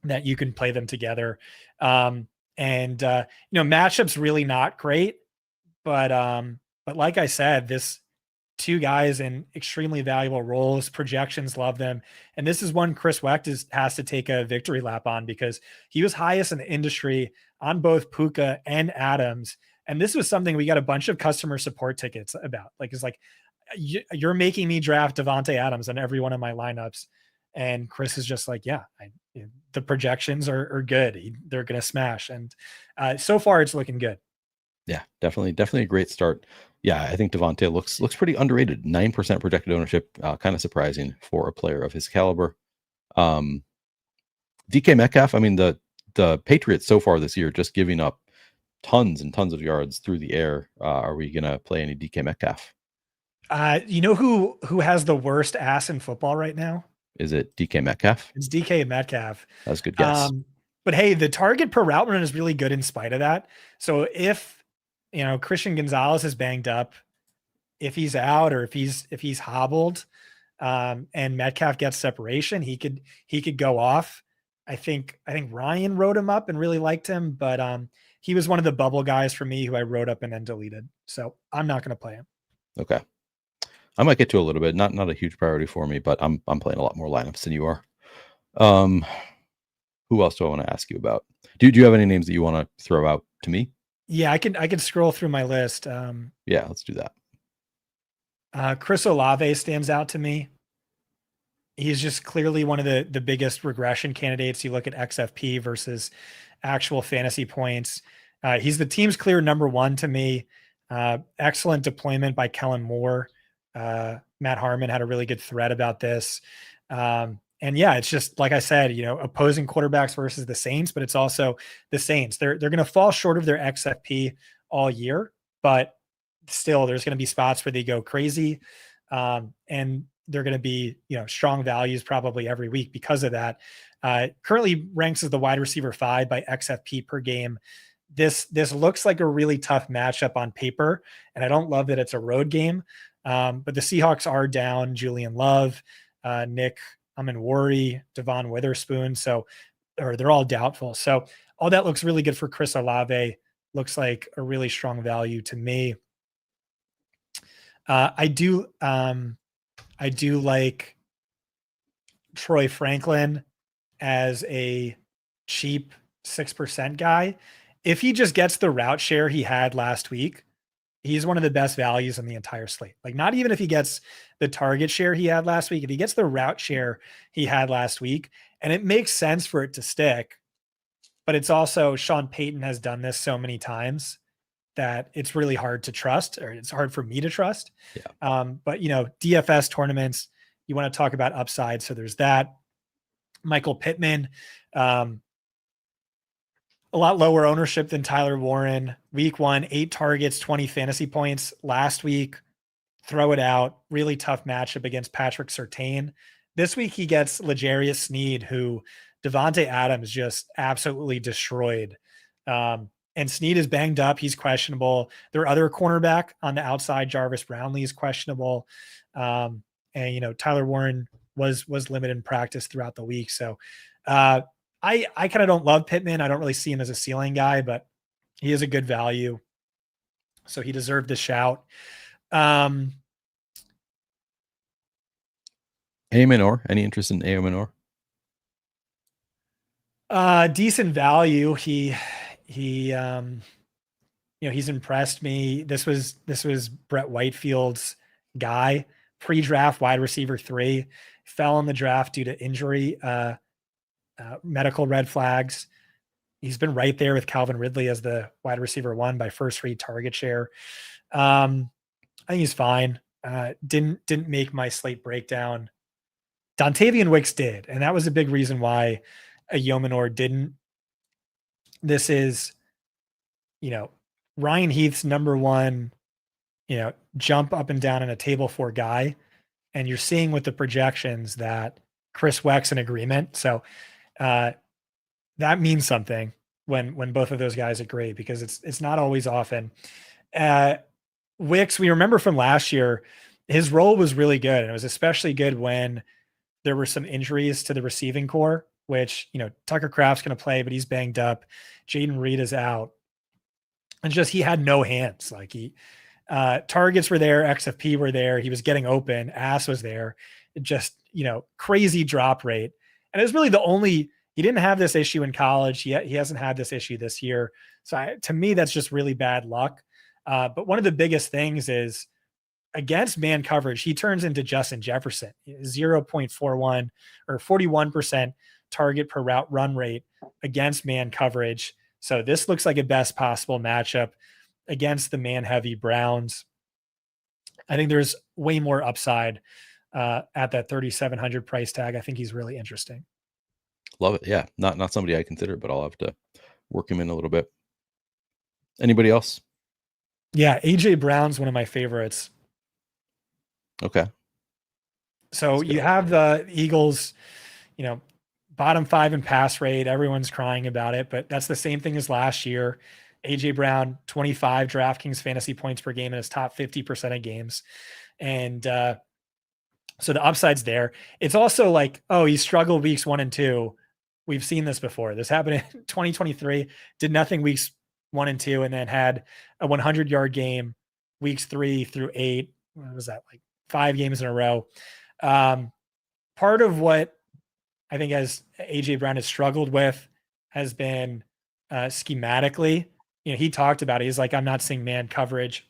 that you can play them together. Matchups really not great, but like I said, this 2 guys in extremely valuable roles, projections love them. And this is one Chris Wecht has to take a victory lap on because he was highest in the industry on both Puka and Adams. And this was something we got a bunch of customer support tickets about. Like, it's like, you're making me draft Devontae Adams on every one of my lineups. And Chris is just like, yeah, the projections are good. They're going to smash. And so far it's looking good. Yeah, definitely a great start. Yeah, I think Devontae looks pretty underrated. 9% projected ownership, kind of surprising for a player of his caliber. DK Metcalf, I mean, the Patriots so far this year just giving up tons and tons of yards through the air. Are we going to play any DK Metcalf? You know who has the worst ass in football right now? Is it DK Metcalf? It's DK Metcalf. That's a good guess. But hey, the target per route run is really good in spite of that. So if Christian Gonzalez is banged up, if he's out or if he's hobbled, and Metcalf gets separation, he could go off. I think Ryan wrote him up and really liked him, but he was one of the bubble guys for me who I wrote up and then deleted. So I'm not going to play him. Okay. I might get to a little bit, not a huge priority for me, but I'm playing a lot more lineups than you are. Who else do I want to ask you about? Do you have any names that you want to throw out to me? Yeah, I can scroll through my list. Yeah, let's do that. Chris Olave stands out to me. He's just clearly one of the biggest regression candidates. You look at XFP versus actual fantasy points. He's the team's clear number one to me. Excellent deployment by Kellen Moore. Matt Harmon had a really good thread about this. And yeah, it's just like I said, opposing quarterbacks versus the Saints, but it's also the Saints. They're going to fall short of their XFP all year, but still there's going to be spots where they go crazy. And they're going to be, strong values probably every week because of that. Currently ranks as the wide receiver 5 by XFP per game. This looks like a really tough matchup on paper, and I don't love that it's a road game. But the Seahawks are down Julian Love, Nick Amanwari, Devon Witherspoon. Or they're all doubtful. So all that looks really good for Chris Olave. Looks like a really strong value to me. I do like Troy Franklin as a cheap 6% guy. If he just gets the route share he had last week, he's one of the best values on the entire slate. Like, not even if he gets the target share he had last week, if he gets the route share he had last week, and it makes sense for it to stick, but it's also Sean Payton has done this so many times that it's really hard to trust, or it's hard for me to trust. Yeah. But DFS tournaments, you want to talk about upside. So there's that. Michael Pittman, a lot lower ownership than Tyler Warren. Week 1, 8 targets, 20 fantasy points. Last week, throw it out. Really tough matchup against Patrick Surtain. This week he gets L'Jarius Sneed, who Devontae Adams just absolutely destroyed. And Sneed is banged up. He's questionable. Their other cornerback on the outside, Jarvis Brownlee, is questionable. And Tyler Warren was limited in practice throughout the week. So I kind of don't love Pittman. I don't really see him as a ceiling guy, but he is a good value. So he deserved the shout. Minor, any interest in A Minor? Decent value. He's impressed me. This was Brett Whitefield's guy, pre-draft wide receiver 3, fell in the draft due to injury, medical red flags. He's been right there with Calvin Ridley as the wide receiver 1 by first read target share. I think he's fine. Didn't make my slate breakdown. Dontavian Wicks did, and that was a big reason why a Yominor didn't. This is, Ryan Heath's number 1, jump up and down in a table 4 guy. And you're seeing with the projections that Chris Weck's in agreement. So that means something when both of those guys agree, because it's not always often. Wicks, we remember from last year, his role was really good. And it was especially good when there were some injuries to the receiving core, which, Tucker Kraft's going to play, but he's banged up. Jaden Reed is out. And just, he had no hands. Like, targets were there. XFP were there. He was getting open. Ass was there. It just, crazy drop rate. And it was really he didn't have this issue in college. He hasn't had this issue this year. So to me, that's just really bad luck. But one of the biggest things is against man coverage, he turns into Justin Jefferson, 0.41 or 41% target per route run rate against man coverage. So this looks like a best possible matchup against the man heavy Browns. I think there's way more upside at that 3,700 price tag. I think he's really interesting. Love it. Yeah. Not somebody I consider, but I'll have to work him in a little bit. Anybody else? Yeah. AJ Brown's one of my favorites. Okay. So you have the Eagles, bottom 5 in pass rate. Everyone's crying about it, but that's the same thing as last year. AJ Brown, 25 DraftKings fantasy points per game in his top 50% of games. And so the upside's there. It's also like, oh, he struggled weeks 1 and 2. We've seen this before. This happened in 2023, did nothing weeks 1 and 2, and then had a 100-yard game weeks 3 through 8. What was that, like 5 games in a row? Part of what I think as AJ Brown has struggled with has been schematically. He talked about it. He's like, I'm not seeing man coverage.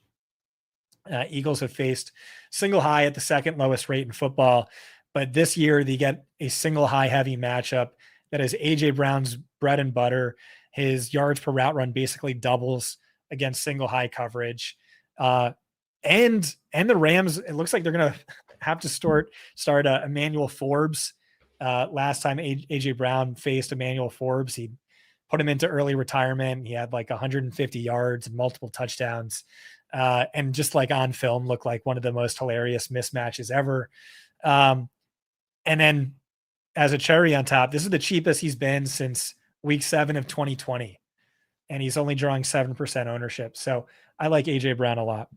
Eagles have faced single high at the second lowest rate in football, but this year they get a single high heavy matchup that is AJ Brown's bread and butter. His yards per route run basically doubles against single high coverage. And the Rams, it looks like they're going to have to start Emmanuel Forbes. Last time AJ Brown faced Emmanuel Forbes, he put him into early retirement. He had like 150 yards and multiple touchdowns. And just like on film looked like one of the most hilarious mismatches ever. And then as a cherry on top, this is the cheapest he's been since week 7 of 2020. And he's only drawing 7% ownership. So I like AJ Brown a lot.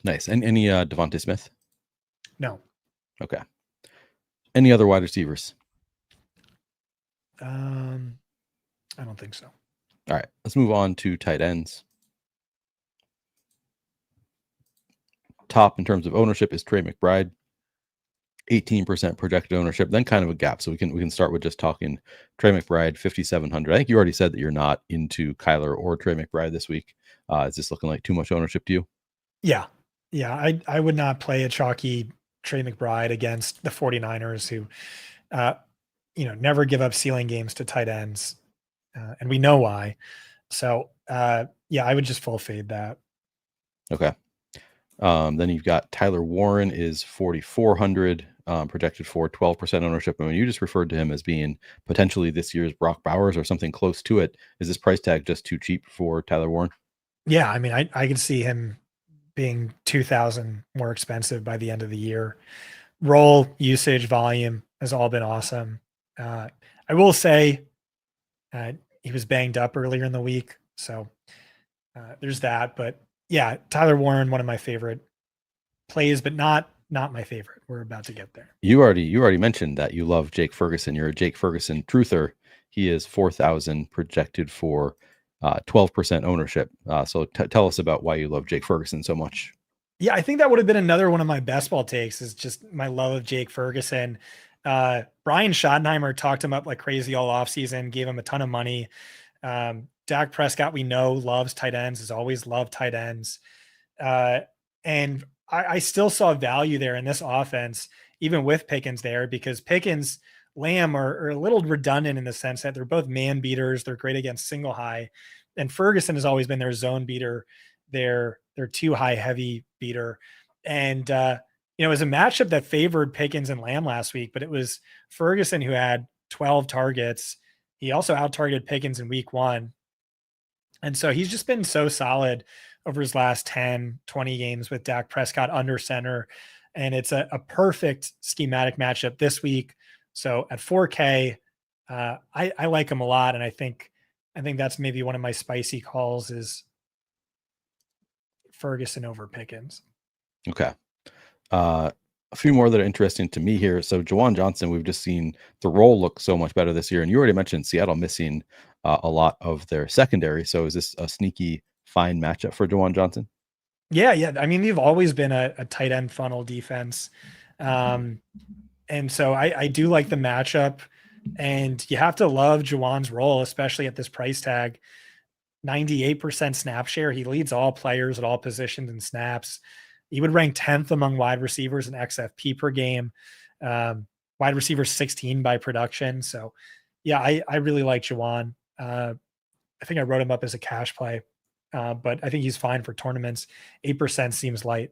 Nice. And any Devontae Smith? No. Okay. Any other wide receivers? I don't think so. All right. Let's move on to tight ends. Top in terms of ownership is Trey McBride, 18% projected ownership, then kind of a gap. So we can start with just talking Trey McBride, 5,700. I think you already said that you're not into Kyler or Trey McBride this week. Is this looking like too much ownership to you? Yeah. I would not play a chalky Trey McBride against the 49ers who, never give up ceiling games to tight ends. And we know why. So I would just full fade that. Okay. Then you've got Tyler Warren is 4,400, projected for 12% ownership. I mean, you just referred to him as being potentially this year's Brock Bowers or something close to it. Is this price tag just too cheap for Tyler Warren? Yeah. I mean, I could see him being 2,000 more expensive by the end of the year. Role usage volume has all been awesome. I will say he was banged up earlier in the week. So there's that, but yeah, Tyler Warren, one of my favorite plays, but not my favorite. We're about to get there. You already mentioned that you love Jake Ferguson. You're a Jake Ferguson truther. He is 4,000 projected for 12% ownership. So tell us about why you love Jake Ferguson so much. Yeah, I think that would have been another one of my best ball takes is just my love of Jake Ferguson. Brian Schottenheimer talked him up like crazy all offseason, gave him a ton of money. Dak Prescott, we know, loves tight ends, has always loved tight ends. And I still saw value there in this offense, even with Pickens there, because Pickens, Lamb are a little redundant in the sense that they're both man beaters. They're great against single high. And Ferguson has always been their zone beater, their two high heavy beater. And, it was a matchup that favored Pickens and Lamb last week, but it was Ferguson who had 12 targets. He also out-targeted Pickens in week 1. And so he's just been so solid over his last 10, 20 games with Dak Prescott under center. And it's a perfect schematic matchup this week. So at 4K, I like him a lot. And I think that's maybe one of my spicy calls is Ferguson over Pickens. Okay. A few more that are interesting to me here. So Juwan Johnson, we've just seen the role look so much better this year. And you already mentioned Seattle missing a lot of their secondary. So is this a sneaky fine matchup for Juwan Johnson? Yeah. I mean, they've always been a tight end funnel defense. And so I do like the matchup, and you have to love Juwan's role, especially at this price tag. 98% snap share. He leads all players at all positions and snaps. He would rank 10th among wide receivers in XFP per game. Wide receivers 16 by production. So yeah, I really like Juwan. I think I wrote him up as a cash play, but I think he's fine for tournaments. 8% seems light.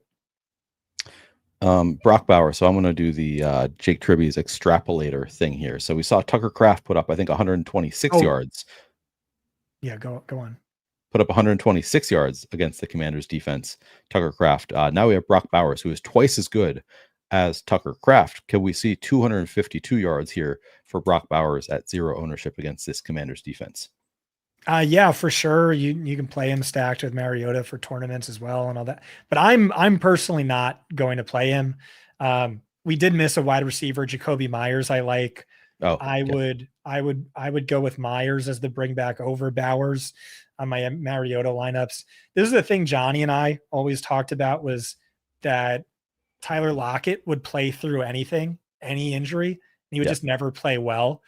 Brock Bowers. So I'm going to do the Jake Tribby's extrapolator thing here. So we saw Tucker Kraft put up, I think, 126 yards. Yeah, go on. Put up 126 yards against the Commanders defense, Tucker Kraft. Now we have Brock Bowers, who is twice as good as Tucker Kraft. Can we see 252 yards here for Brock Bowers at 0 ownership against this Commanders defense? Yeah, for sure. You can play him stacked with Mariota for tournaments as well and all that. But I'm personally not going to play him. We did miss a wide receiver, Jacoby Myers. I like. Oh, yeah. I would go with Myers as the bring back over Bowers on my Mariota lineups. This is the thing Johnny and I always talked about, was that Tyler Lockett would play through anything, any injury, and he would Yeah. just never play well.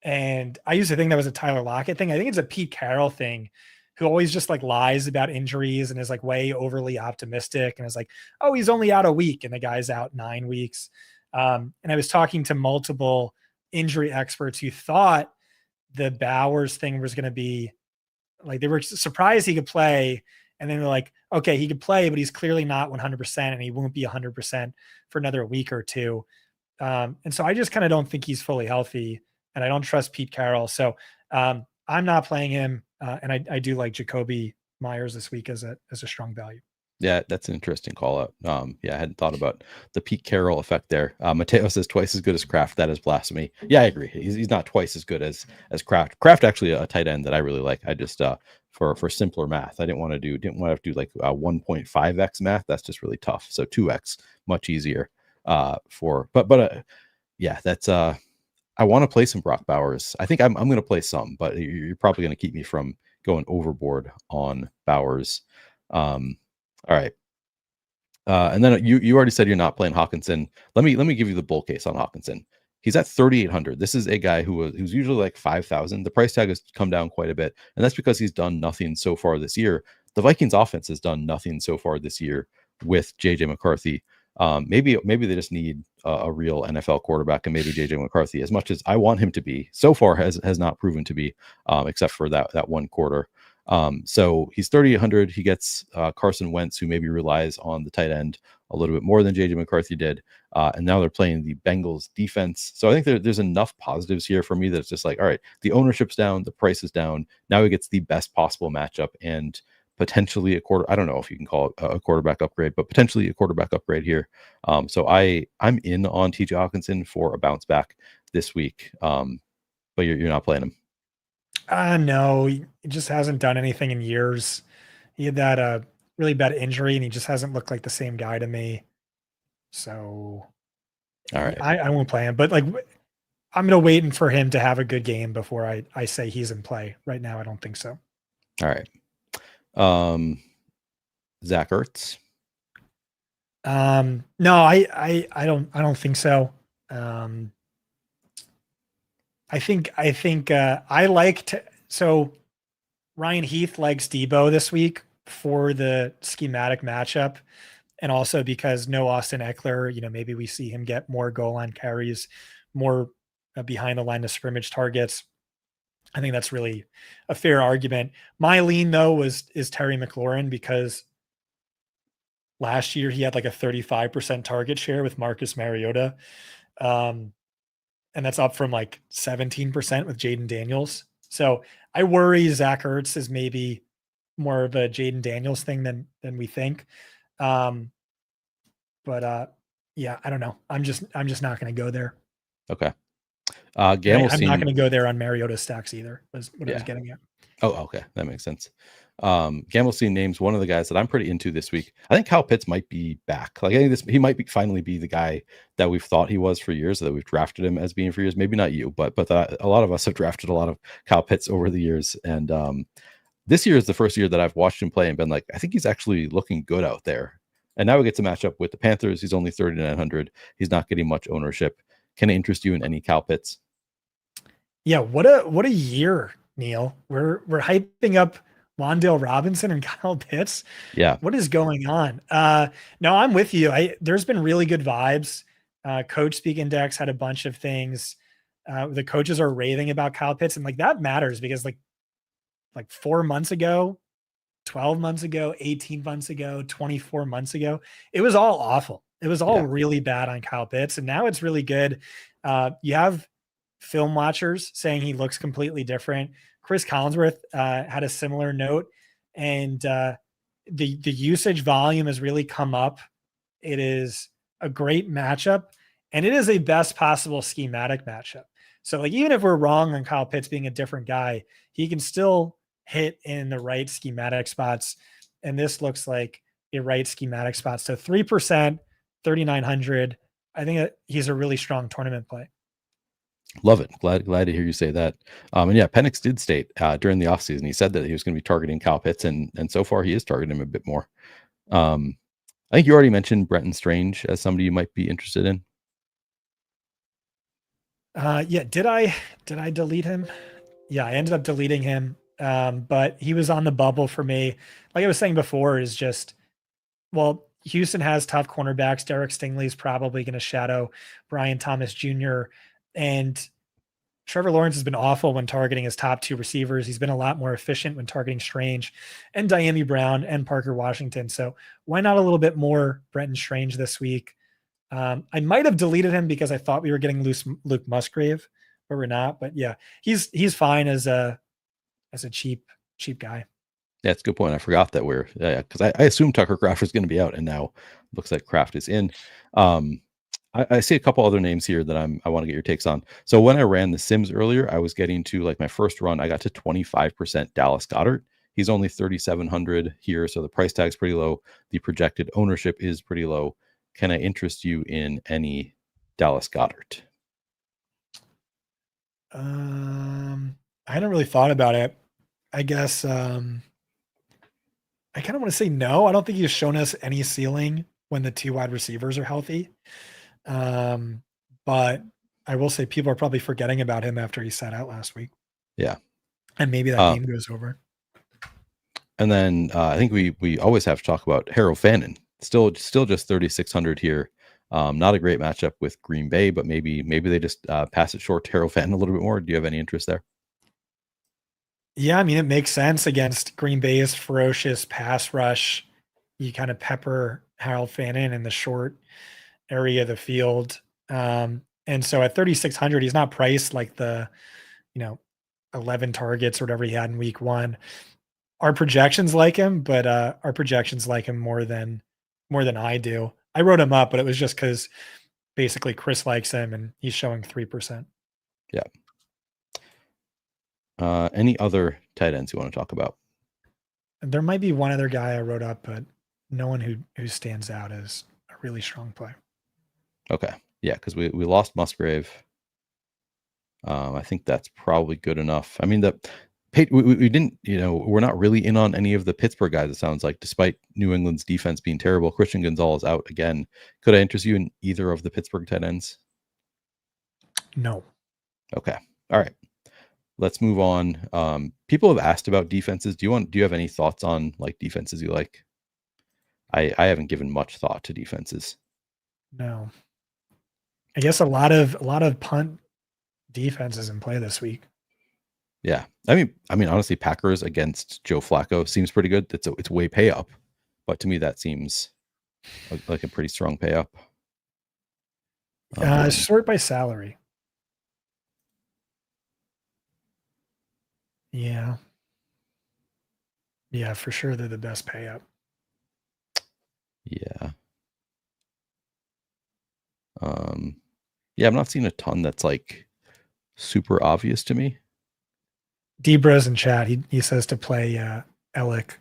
And I used to think that was a Tyler Lockett thing. I think it's a Pete Carroll thing, who always just like lies about injuries and is like way overly optimistic and is like, oh, he's only out a week and the guy's out 9 weeks. And I was talking to multiple injury experts who thought the Bowers thing was going to be like, they were surprised he could play. And then they're like, okay, he could play, but he's clearly not 100% and he won't be 100% for another week or two. And so I just kind of don't think he's fully healthy, and I don't trust Pete Carroll. So I'm not playing him. And I do like Jacoby Myers this week as a strong value. Yeah, that's an interesting call out. Yeah, I hadn't thought about the Pete Carroll effect there. Mateo says twice as good as Kraft. That is blasphemy. Yeah, I agree. He's not twice as good as Kraft. Kraft actually a tight end that I really like. I just for simpler math, I didn't want to do like 1.5x math. That's just really tough. So 2x, much easier. Yeah, that's I want to play some Brock Bowers. I think I'm going to play some, but you're probably going to keep me from going overboard on Bowers. All right. And then you already said you're not playing Hawkinson. Let me give you the bull case on Hawkinson. He's at 3,800. This is a guy who's usually like 5,000. The price tag has come down quite a bit, and that's because he's done nothing so far this year. The Vikings offense has done nothing so far this year with JJ McCarthy. Maybe they just need a real NFL quarterback, and maybe JJ McCarthy, as much as I want him to be, so far has not proven to be, except for that one quarter. So he's 3,800. He gets Carson Wentz, who maybe relies on the tight end a little bit more than JJ McCarthy did. And now they're playing the Bengals defense. So I think there's enough positives here for me that it's just like, all right, the ownership's down, the price is down. Now he gets the best possible matchup and potentially I don't know if you can call it a quarterback upgrade, but potentially a quarterback upgrade here. So I'm in on TJ Hawkinson for a bounce back this week. But you're not playing him. No, he just hasn't done anything in years. He had that really bad injury, and he just hasn't looked like the same guy to me. So, all right, I won't play him. But like, I'm gonna wait for him to have a good game before I say he's in play. Right now, I don't think so. All right. Zach Ertz. No, I don't think so. I think I liked, so Ryan Heath likes Debo this week for the schematic matchup, and also because no Austin Eckler, maybe we see him get more goal line carries, more behind the line of scrimmage targets. I think that's really a fair argument. My lean though is Terry McLaurin, because last year he had like a 35% target share with Marcus Mariota. And that's up from like 17% with Jaden Daniels. So I worry Zach Ertz is maybe more of a Jaden Daniels thing than we think. Yeah, I don't know. I'm just not going to go there. Okay. I'm not going to go there on Mariota stacks either. Was what I was getting at. Oh, okay, that makes sense. Gamelstein names one of the guys that I'm pretty into this week. I think Kyle Pitts might be back. Like I think he might finally be the guy that we've thought he was for years, that we've drafted him as being for years. Maybe not you, but a lot of us have drafted a lot of Kyle Pitts over the years. And this year is the first year that I've watched him play and been like, I think he's actually looking good out there. And now we get to match up with the Panthers. He's only 3,900. He's not getting much ownership. Can it interest you in any Kyle Pitts? Yeah, what a year, Neil. We're hyping up Wandale Robinson and Kyle Pitts. Yeah. What is going on? No, I'm with you. There's been really good vibes. Coach Speak Index had a bunch of things. The coaches are raving about Kyle Pitts, and like that matters because like 4 months ago, 12 months ago, 18 months ago, 24 months ago, it was all awful. It was all really bad on Kyle Pitts, and now it's really good. You have film watchers saying he looks completely different. Chris Collinsworth had a similar note, and the usage volume has really come up. It is a great matchup, and it is a best possible schematic matchup. So like even if we're wrong on Kyle Pitts being a different guy, he can still hit in the right schematic spots. And this looks like a right schematic spot. So 3%, 3,900. I think that he's a really strong tournament play. Love it. Glad to hear you say that. And yeah, Penix did state during the offseason, he said that he was going to be targeting Kyle Pitts, and so far he is targeting him a bit more. I think you already mentioned Brenton Strange as somebody you might be interested in. Yeah, did I delete him? Yeah, I ended up deleting him. But he was on the bubble for me. Like I was saying before, is just, well, Houston has tough cornerbacks. Derek Stingley is probably going to shadow Brian Thomas Jr. And Trevor Lawrence has been awful when targeting his top two receivers. He's been a lot more efficient when targeting Strange and Diami Brown and Parker Washington. So why not a little bit more Brenton Strange this week? I might have deleted him because I thought we were getting Luke Musgrave, but we're not. But yeah, he's fine as a cheap guy. Yeah, it's a good point. I forgot that because I assumed Tucker Kraft was going to be out, and now looks like Kraft is in. I see a couple other names here that I want to get your takes on. So when I ran the Sims earlier, I was getting to like my first run, I got to 25% Dallas Goedert. He's only 3,700 here, so the price tag's pretty low. The projected ownership is pretty low. Can I interest you in any Dallas Goedert? I hadn't really thought about it. I guess I kind of want to say no. I don't think he's shown us any ceiling when the two wide receivers are healthy. But I will say people are probably forgetting about him after he sat out last week. Yeah. And maybe that game goes over. And then I think we always have to talk about Harold Fannin. Still just 3,600 here. Not a great matchup with Green Bay, but maybe they just pass it short to Harold Fannin a little bit more. Do you have any interest there? Yeah, I mean, it makes sense against Green Bay's ferocious pass rush. You kind of pepper Harold Fannin in the short area of the field. And so at 3,600, he's not priced like the, 11 targets or whatever he had in week one. Our projections like him, but our projections like him more than I do. I wrote him up, but it was just because basically Chris likes him and he's showing 3%. Yeah. Any other tight ends you want to talk about? There might be one other guy I wrote up, but no one who stands out as a really strong play. Okay. Yeah, because we lost Musgrave. I think that's probably good enough. I mean, we didn't, we're not really in on any of the Pittsburgh guys, it sounds like, despite New England's defense being terrible. Christian Gonzalez out again. Could I interest you in either of the Pittsburgh tight ends? No. Okay. All right. Let's move on. People have asked about defenses. Do you have any thoughts on like defenses you like? I haven't given much thought to defenses. No. I guess a lot of punt defenses in play this week. Yeah. I mean, honestly, Packers against Joe Flacco seems pretty good. It's way pay up, but to me that seems like a pretty strong pay up. Sort by salary. Yeah. Yeah, for sure they're the best pay up. Yeah. Yeah, I'm not seeing a ton that's like super obvious to me. Debra's in chat. He says to play Ellick.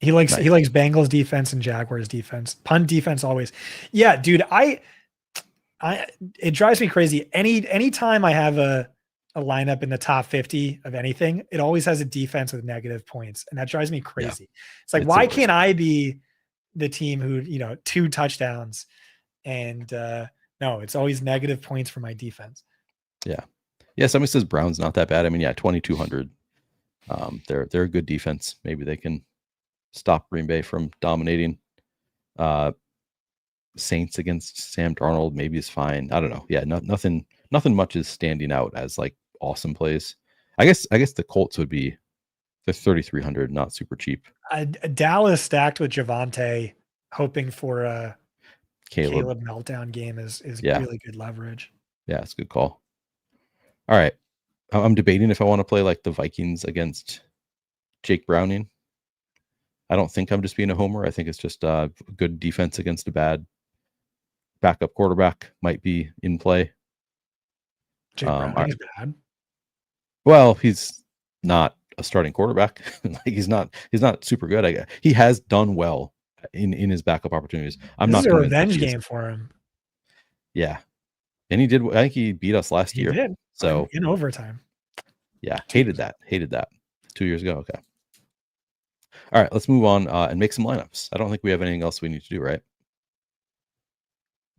He likes Bengals defense and Jaguars defense. Punt defense always. Yeah, dude, it drives me crazy. Anytime I have a lineup in the top 50 of anything, it always has a defense with negative points, and that drives me crazy. Yeah. It's like, why can't I be the team who 2 touchdowns and no, it's always negative points for my defense. Yeah. Somebody says Brown's not that bad. I mean, yeah, 2,200. They're a good defense. Maybe they can stop Green Bay from dominating. Saints against Sam Darnold maybe is fine. I don't know. Yeah, nothing much is standing out as like awesome plays. I guess the Colts would be the 3,300, not super cheap. Dallas stacked with Javonte, hoping for a Caleb meltdown game is really good leverage. Yeah, it's a good call. All right. I'm debating if I want to play like the Vikings against Jake Browning. I don't think I'm just being a homer. I think it's just a good defense against a bad backup quarterback might be in play. Jake Browning's bad. Well, he's not a starting quarterback. Like he's not super good. He has done well in his backup opportunities. I'm This not is a convinced that revenge he is. game for him. Yeah, and he did. I think he beat us last He year. did. So in overtime. yeah, hated that. 2 years ago. Okay. All right, let's move on and make some lineups. I don't think we have anything else we need to do, right?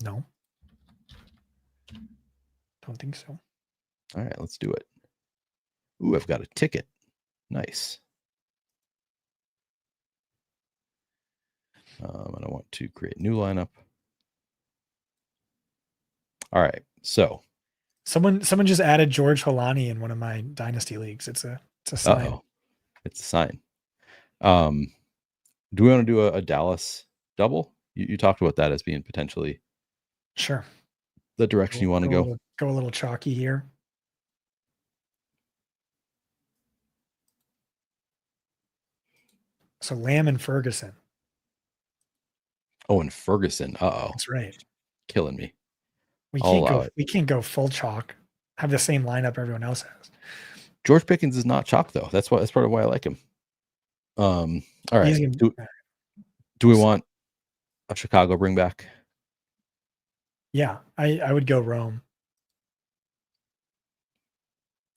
No. Don't think so. All right, let's do it. Ooh, I've got a ticket. Nice. And I want to create a new lineup. All right, so Someone just added George Holani in one of my dynasty leagues. It's a sign. It's a sign. Do we want to do a Dallas double? You talked about that as being potentially Sure. the direction you want to go. Go a little chalky here. So Lamb and Ferguson. Oh, and Ferguson. That's right. Killing me. We can't go full chalk. Have the same lineup everyone else has. George Pickens is not chalk though. That's part of why I like him. All right. Do we want a Chicago bring back? Yeah, I would go Rome.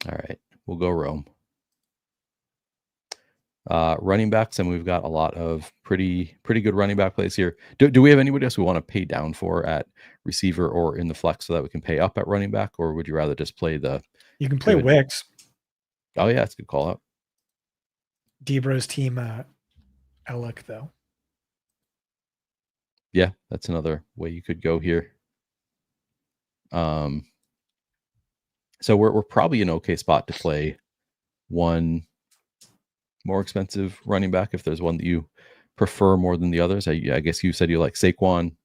All right, we'll go Rome. Running backs, and we've got a lot of pretty good running back plays here. Do we have anybody else we want to pay down for at receiver or in the flex so that we can pay up at running back, or would you rather just play the? You can play Wicks. Oh yeah, that's a good call out. Debro's team, Ellick though. Yeah, that's another way you could go here. So we're probably an okay spot to play one more expensive running back if there's one that you prefer more than the others. I guess you said you like Saquon.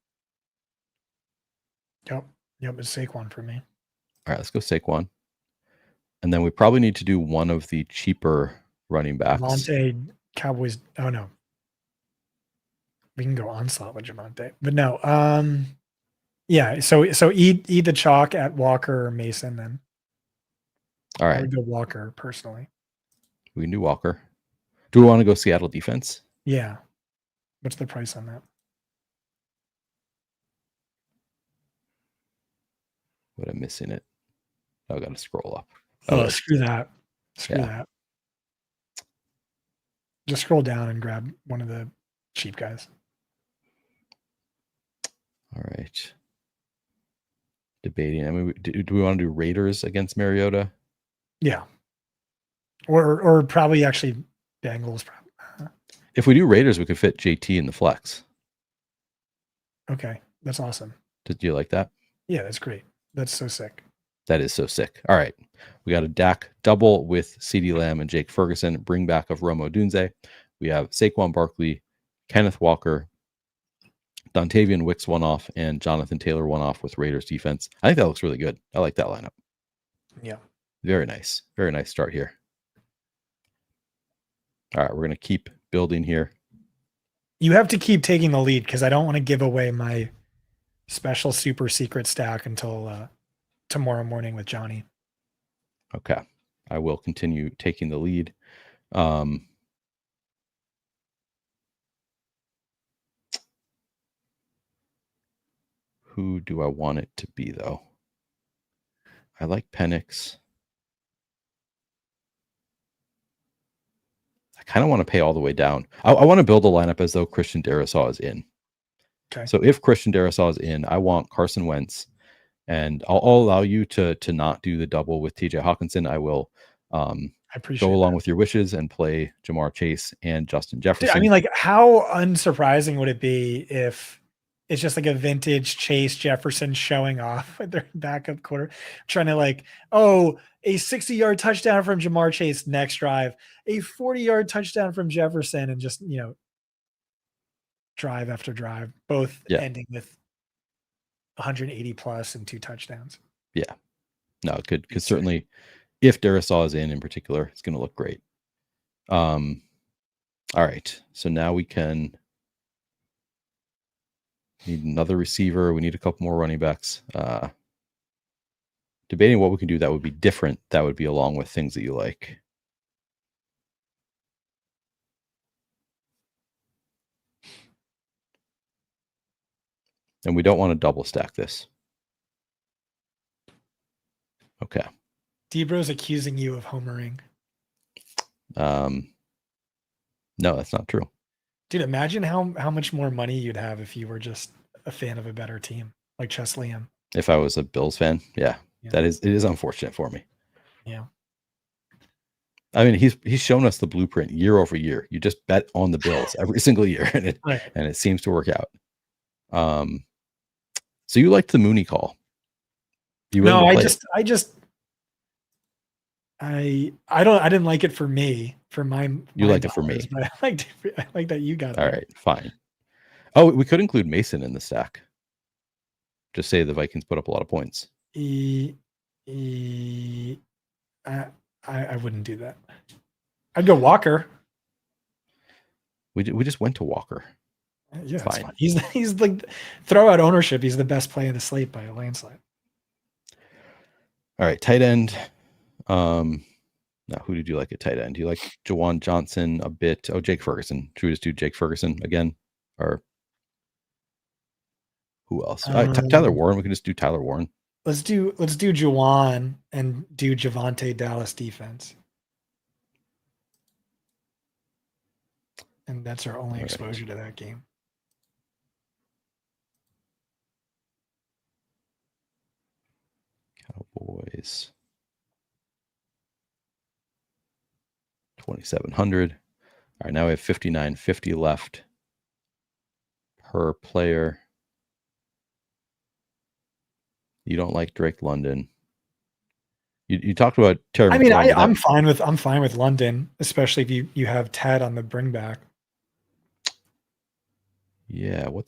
Yep, it's Saquon for me. All right, let's go Saquon. And then we probably need to do one of the cheaper running backs. Javonte, Cowboys. Oh no. We can go onslaught with Javonte. But no. Yeah, so eat the chalk at Walker or Mason then. All right. I would go Walker personally. We can do Walker. Do we want to go Seattle defense? Yeah. What's the price on that? What I'm missing it. I got to scroll up. Oh, screw that. Screw that. Just scroll down and grab one of the cheap guys. All right. Debating. I mean, do we want to do Raiders against Mariota? Yeah. Or probably actually Bengals. If we do Raiders, we could fit JT in the flex. Okay. That's awesome. Did you like that? Yeah, that's great. That's so sick. That is so sick. All right. We got a Dak double with CeeDee Lamb and Jake Ferguson. Bring back of Rome Odunze. We have Saquon Barkley, Kenneth Walker, Dontavian Wicks one off, and Jonathan Taylor one off with Raiders defense. I think that looks really good. I like that lineup. Yeah. Very nice. Very nice start here. All right. We're going to keep building here. You have to keep taking the lead because I don't want to give away my special super secret stack until tomorrow morning with Johnny. Okay. I will continue taking the lead. Who do I want it to be, though? I like Penix. I kind of want to pay all the way down. I want to build a lineup as though Christian Darrisaw is in. Okay. So if Christian Darrisaw is in, I want Carson Wentz, and I'll allow you to not do the double with TJ Hawkinson. I will I appreciate go along with your wishes and play Jamar Chase and Justin Jefferson. I mean, like, how unsurprising would it be if it's just like a vintage Chase Jefferson showing off with their backup quarter, trying to like, oh, a 60-yard touchdown from Jamar Chase next drive, a 40-yard touchdown from Jefferson, and just, drive after drive, both ending with 180 plus and 2 touchdowns. Yeah. No, it could, because certainly if Darrisaw is in particular, it's going to look great. All right. So now we can need another receiver. We need a couple more running backs. debating what we can do that would be different, that would be along with things that you like. And we don't want to double stack this. Okay. Debro's accusing you of homering. No, that's not true. Dude, imagine how much more money you'd have if you were just a fan of a better team like Chess Liam. If I was a Bills fan, yeah. Yeah. It is unfortunate for me. Yeah. I mean, he's shown us the blueprint year over year. You just bet on the Bills every single year, and it seems to work out. So you liked the Mooney call? No, I didn't like it for me. For my you liked it for me. But I like that you got it. All right, fine. Oh, we could include Mason in the stack. Just say the Vikings put up a lot of points. I wouldn't do that. I'd go Walker. We just went to Walker. Yeah, fine. He's like throw out ownership. He's the best play in the slate by a landslide. All right, tight end. Now, who did you like at tight end? Do you like Juwan Johnson a bit? Oh, Jake Ferguson. Should we just do Jake Ferguson again? Or who else? Tyler Warren. We can just do Tyler Warren. Let's do Juwan and do Javonte Dallas defense. And that's our only exposure to that game. Cowboys. 2,700. All right, now we have 59.50 left per player. You don't like Drake London. You talked about Terry. I mean, I'm fine with London, especially if you have Ted on the bring back. Yeah, we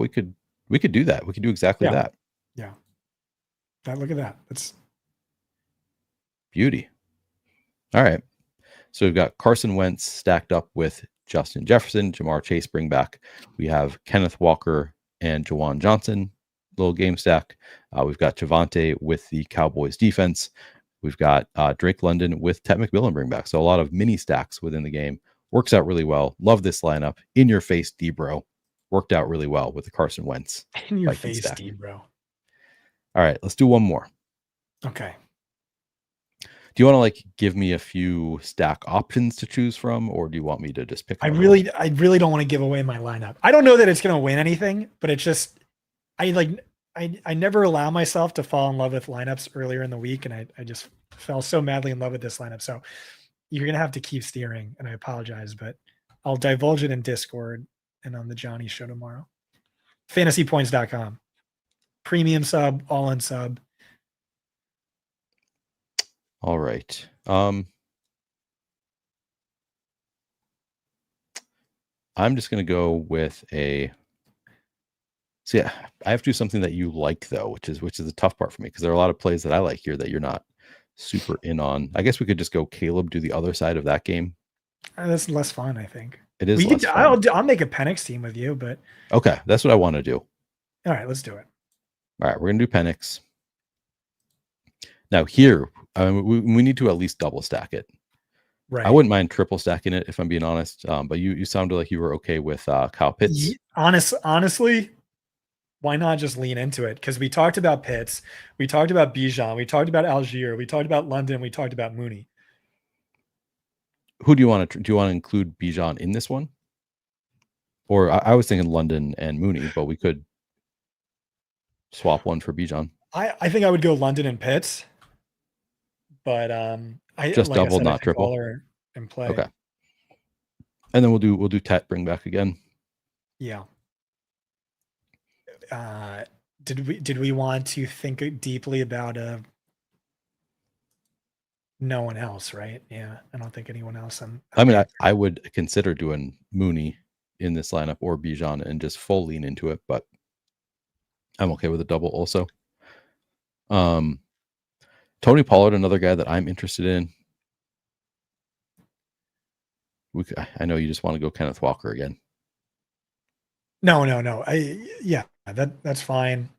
could do that. We could do exactly that. Yeah. Look at that. That's beauty. All right. So we've got Carson Wentz stacked up with Justin Jefferson, Jamar Chase bring back. We have Kenneth Walker and Juwan Johnson, little game stack. We've got Javonte with the Cowboys defense. We've got Drake London with Ted McMillan bring back. So a lot of mini stacks within the game. Works out really well. Love this lineup. In your face, Debro. Worked out really well with the Carson Wentz. In your face, Debro. All right, let's do one more. Okay. Do you want to give me a few stack options to choose from, or do you want me to just pick? I really don't want to give away my lineup. I don't know that it's going to win anything, but it's just I never allow myself to fall in love with lineups earlier in the week, and I just fell so madly in love with this lineup. So you're going to have to keep steering, and I apologize, but I'll divulge it in Discord and on the Johnny show tomorrow. Fantasypoints.com. Premium sub, all-in sub. All right. I'm just going to go with I have to do something that you like though, which is the tough part for me, because there are a lot of plays that I like here that you're not super in on. I guess we could just go Caleb, do the other side of that game. That's less fun, I think. It is. Less fun. I'll make a Penix team with you, but okay, that's what I want to do. All right, let's do it. All right, we're gonna do Penix. Now here, we need to at least double stack it. Right. I wouldn't mind triple stacking it if I'm being honest. But you sounded like you were okay with Kyle Pitts. Honestly, why not just lean into it? Because we talked about Pitts, we talked about Bijan, we talked about Algier, we talked about London, we talked about Mooney. Who do you want to include Bijan in this one? Or I was thinking London and Mooney, but we could swap one for Bijan. I think I would go London and Pitts, but double, not triple. And play. Okay. And then we'll do Tet bring back again. Yeah. Did we want to think deeply about no one else, right? Yeah, I don't think anyone else. I would consider doing Mooney in this lineup or Bijan and just full lean into it, but I'm okay with a double also. Tony Pollard, another guy that I'm interested in. I know you just want to go Kenneth Walker again. No. That's fine.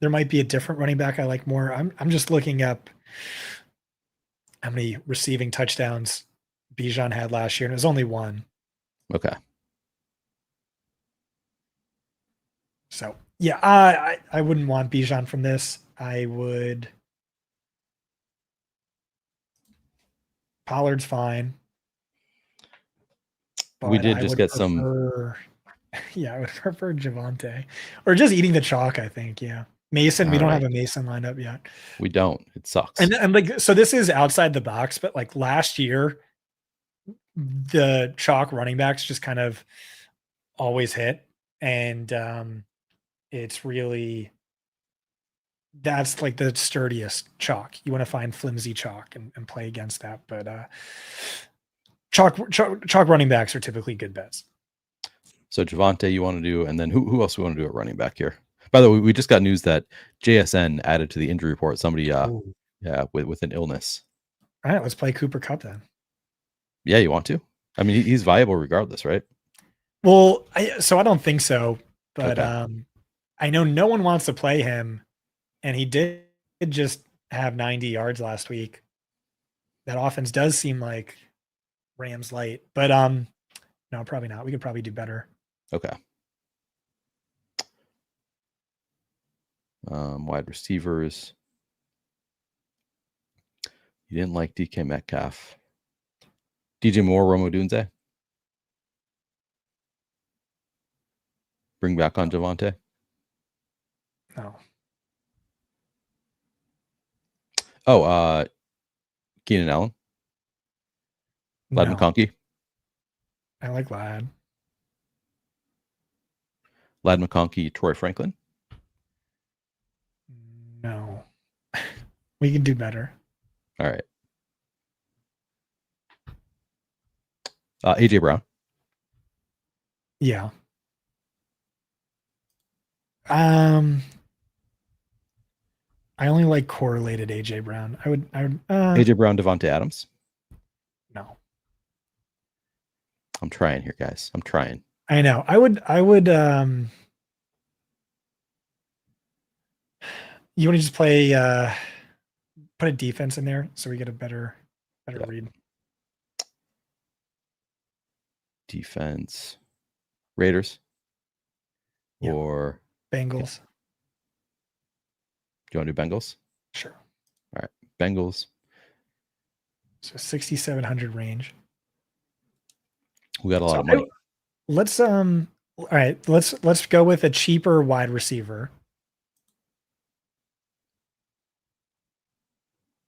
there might be a different running back I like more. I'm just looking up how many receiving touchdowns Bijan had last year, and it was only one. Okay. So yeah, I wouldn't want Bijan from this. I would. Pollard's fine. We but did I just would get some. prefer- Yeah, I would prefer Javante or just eating the chalk. I think. Yeah, Mason. We All don't right. have a Mason lined up yet. We don't. It sucks. And like, so this is outside the box, but like last year, the chalk running backs just kind of always hit. And it's really, that's like the sturdiest chalk. You want to find flimsy chalk and play against that. But chalk running backs are typically good bets. So Javante, you want to do, and then who else we want to do at running back here? By the way, we just got news that JSN added to the injury report. Somebody, Ooh. yeah, with an illness. All right, let's play Cooper Kupp then. Yeah, you want to? I mean, he's viable regardless, right? Well, so I don't think so, but Okay. I know no one wants to play him, and he did just have 90 yards last week. That offense does seem like Rams light, but no, probably not. We could probably do better. Okay. Wide receivers. You didn't like DK Metcalf. DJ Moore, Rome Odunze. Bring back on Javante. No. Oh, Keenan Allen. Lad No. McConkey. I like Lad. Lad McConkey, Troy Franklin. No. We can do better. All right. AJ Brown. Yeah. I only like correlated AJ Brown. I would AJ Brown, Devontae Adams. No. I'm trying here, guys. I'm trying. I know. I would you want to just play put a defense in there so we get a better read. Defense. Raiders. Yeah. Or Bengals. Do you want to do Bengals? Sure. All right. Bengals. So 6,700 range. We got a lot of money. Let's all right, let's go with a cheaper wide receiver.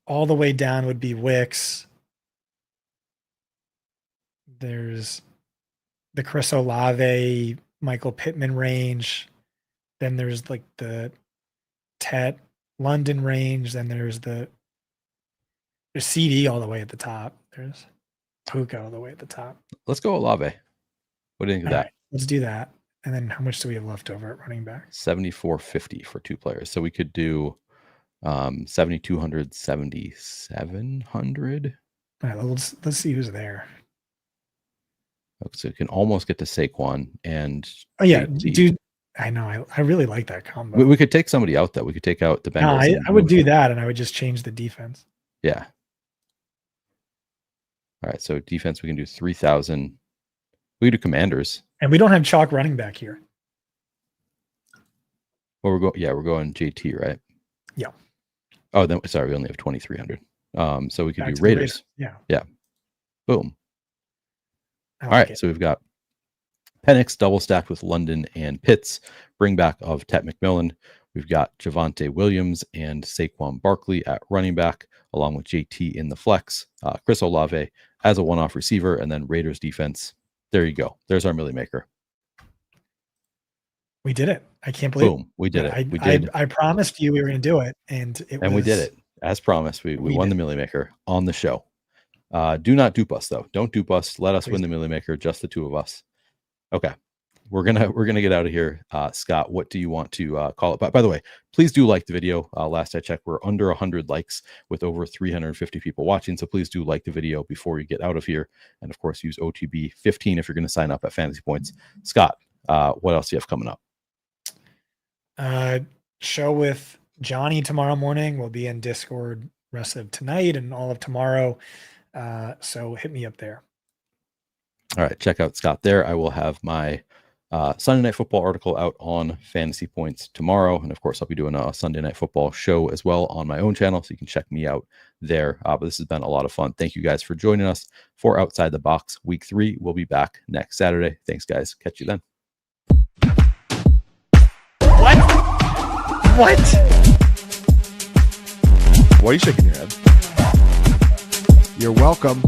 All the way down would be Wicks. There's the Chris Olave, Michael Pittman range. Then there's like the Tet London range. Then there's CD all the way at the top. There's Puka all the way at the top. Let's go Olave. What do you think of that? Right, let's do that. And then how much do we have left over at running back? 7,450 for two players. So we could do 7,200, 7,700. All right, let's see who's there. So you can almost get to Saquon and oh yeah, dude. I know. I really like that combo. We could take somebody out though. We could take out the Bengals. No, I would do that, and I would just change the defense. Yeah. All right. So defense, we can do 3,000. We could do Commanders. And we don't have chalk running back here. Well, we're going JT, right? Yeah. Oh, then sorry, we only have 2,300. So we could Back do to the Raiders. Yeah. Yeah. Boom. I All like right. it. So we've got Penix double stacked with London and Pitts. Bring back of Tet McMillan. We've got Javante Williams and Saquon Barkley at running back, along with JT in the flex. Chris Olave as a one-off receiver, and then Raiders defense. There you go. There's our Millie Maker. We did it. I can't believe. Boom. We did it. We did. I promised you we were going to do it, and we did it as promised. We won the Millie Maker on the show. Do not dupe us though. Don't dupe us. Let us win the Millie Maker. Just the two of us. Okay. We're gonna get out of here. Scott, what do you want to call it? By the way, please do like the video. Last I checked, we're under 100 likes with over 350 people watching. So please do like the video before you get out of here. And of course, use OTB 15 if you're going to sign up at Fantasy Points. Scott, what else do you have coming up? show with Johnny tomorrow morning. We'll be in Discord rest of tonight and all of tomorrow. So hit me up there. All right, check out Scott there. I will have my Sunday Night Football article out on Fantasy Points tomorrow. And of course, I'll be doing a Sunday Night Football show as well on my own channel. So you can check me out there. But this has been a lot of fun. Thank you guys for joining us for Outside the Box Week 3. We'll be back next Saturday. Thanks, guys. Catch you then. What? Why are you shaking your head? You're welcome.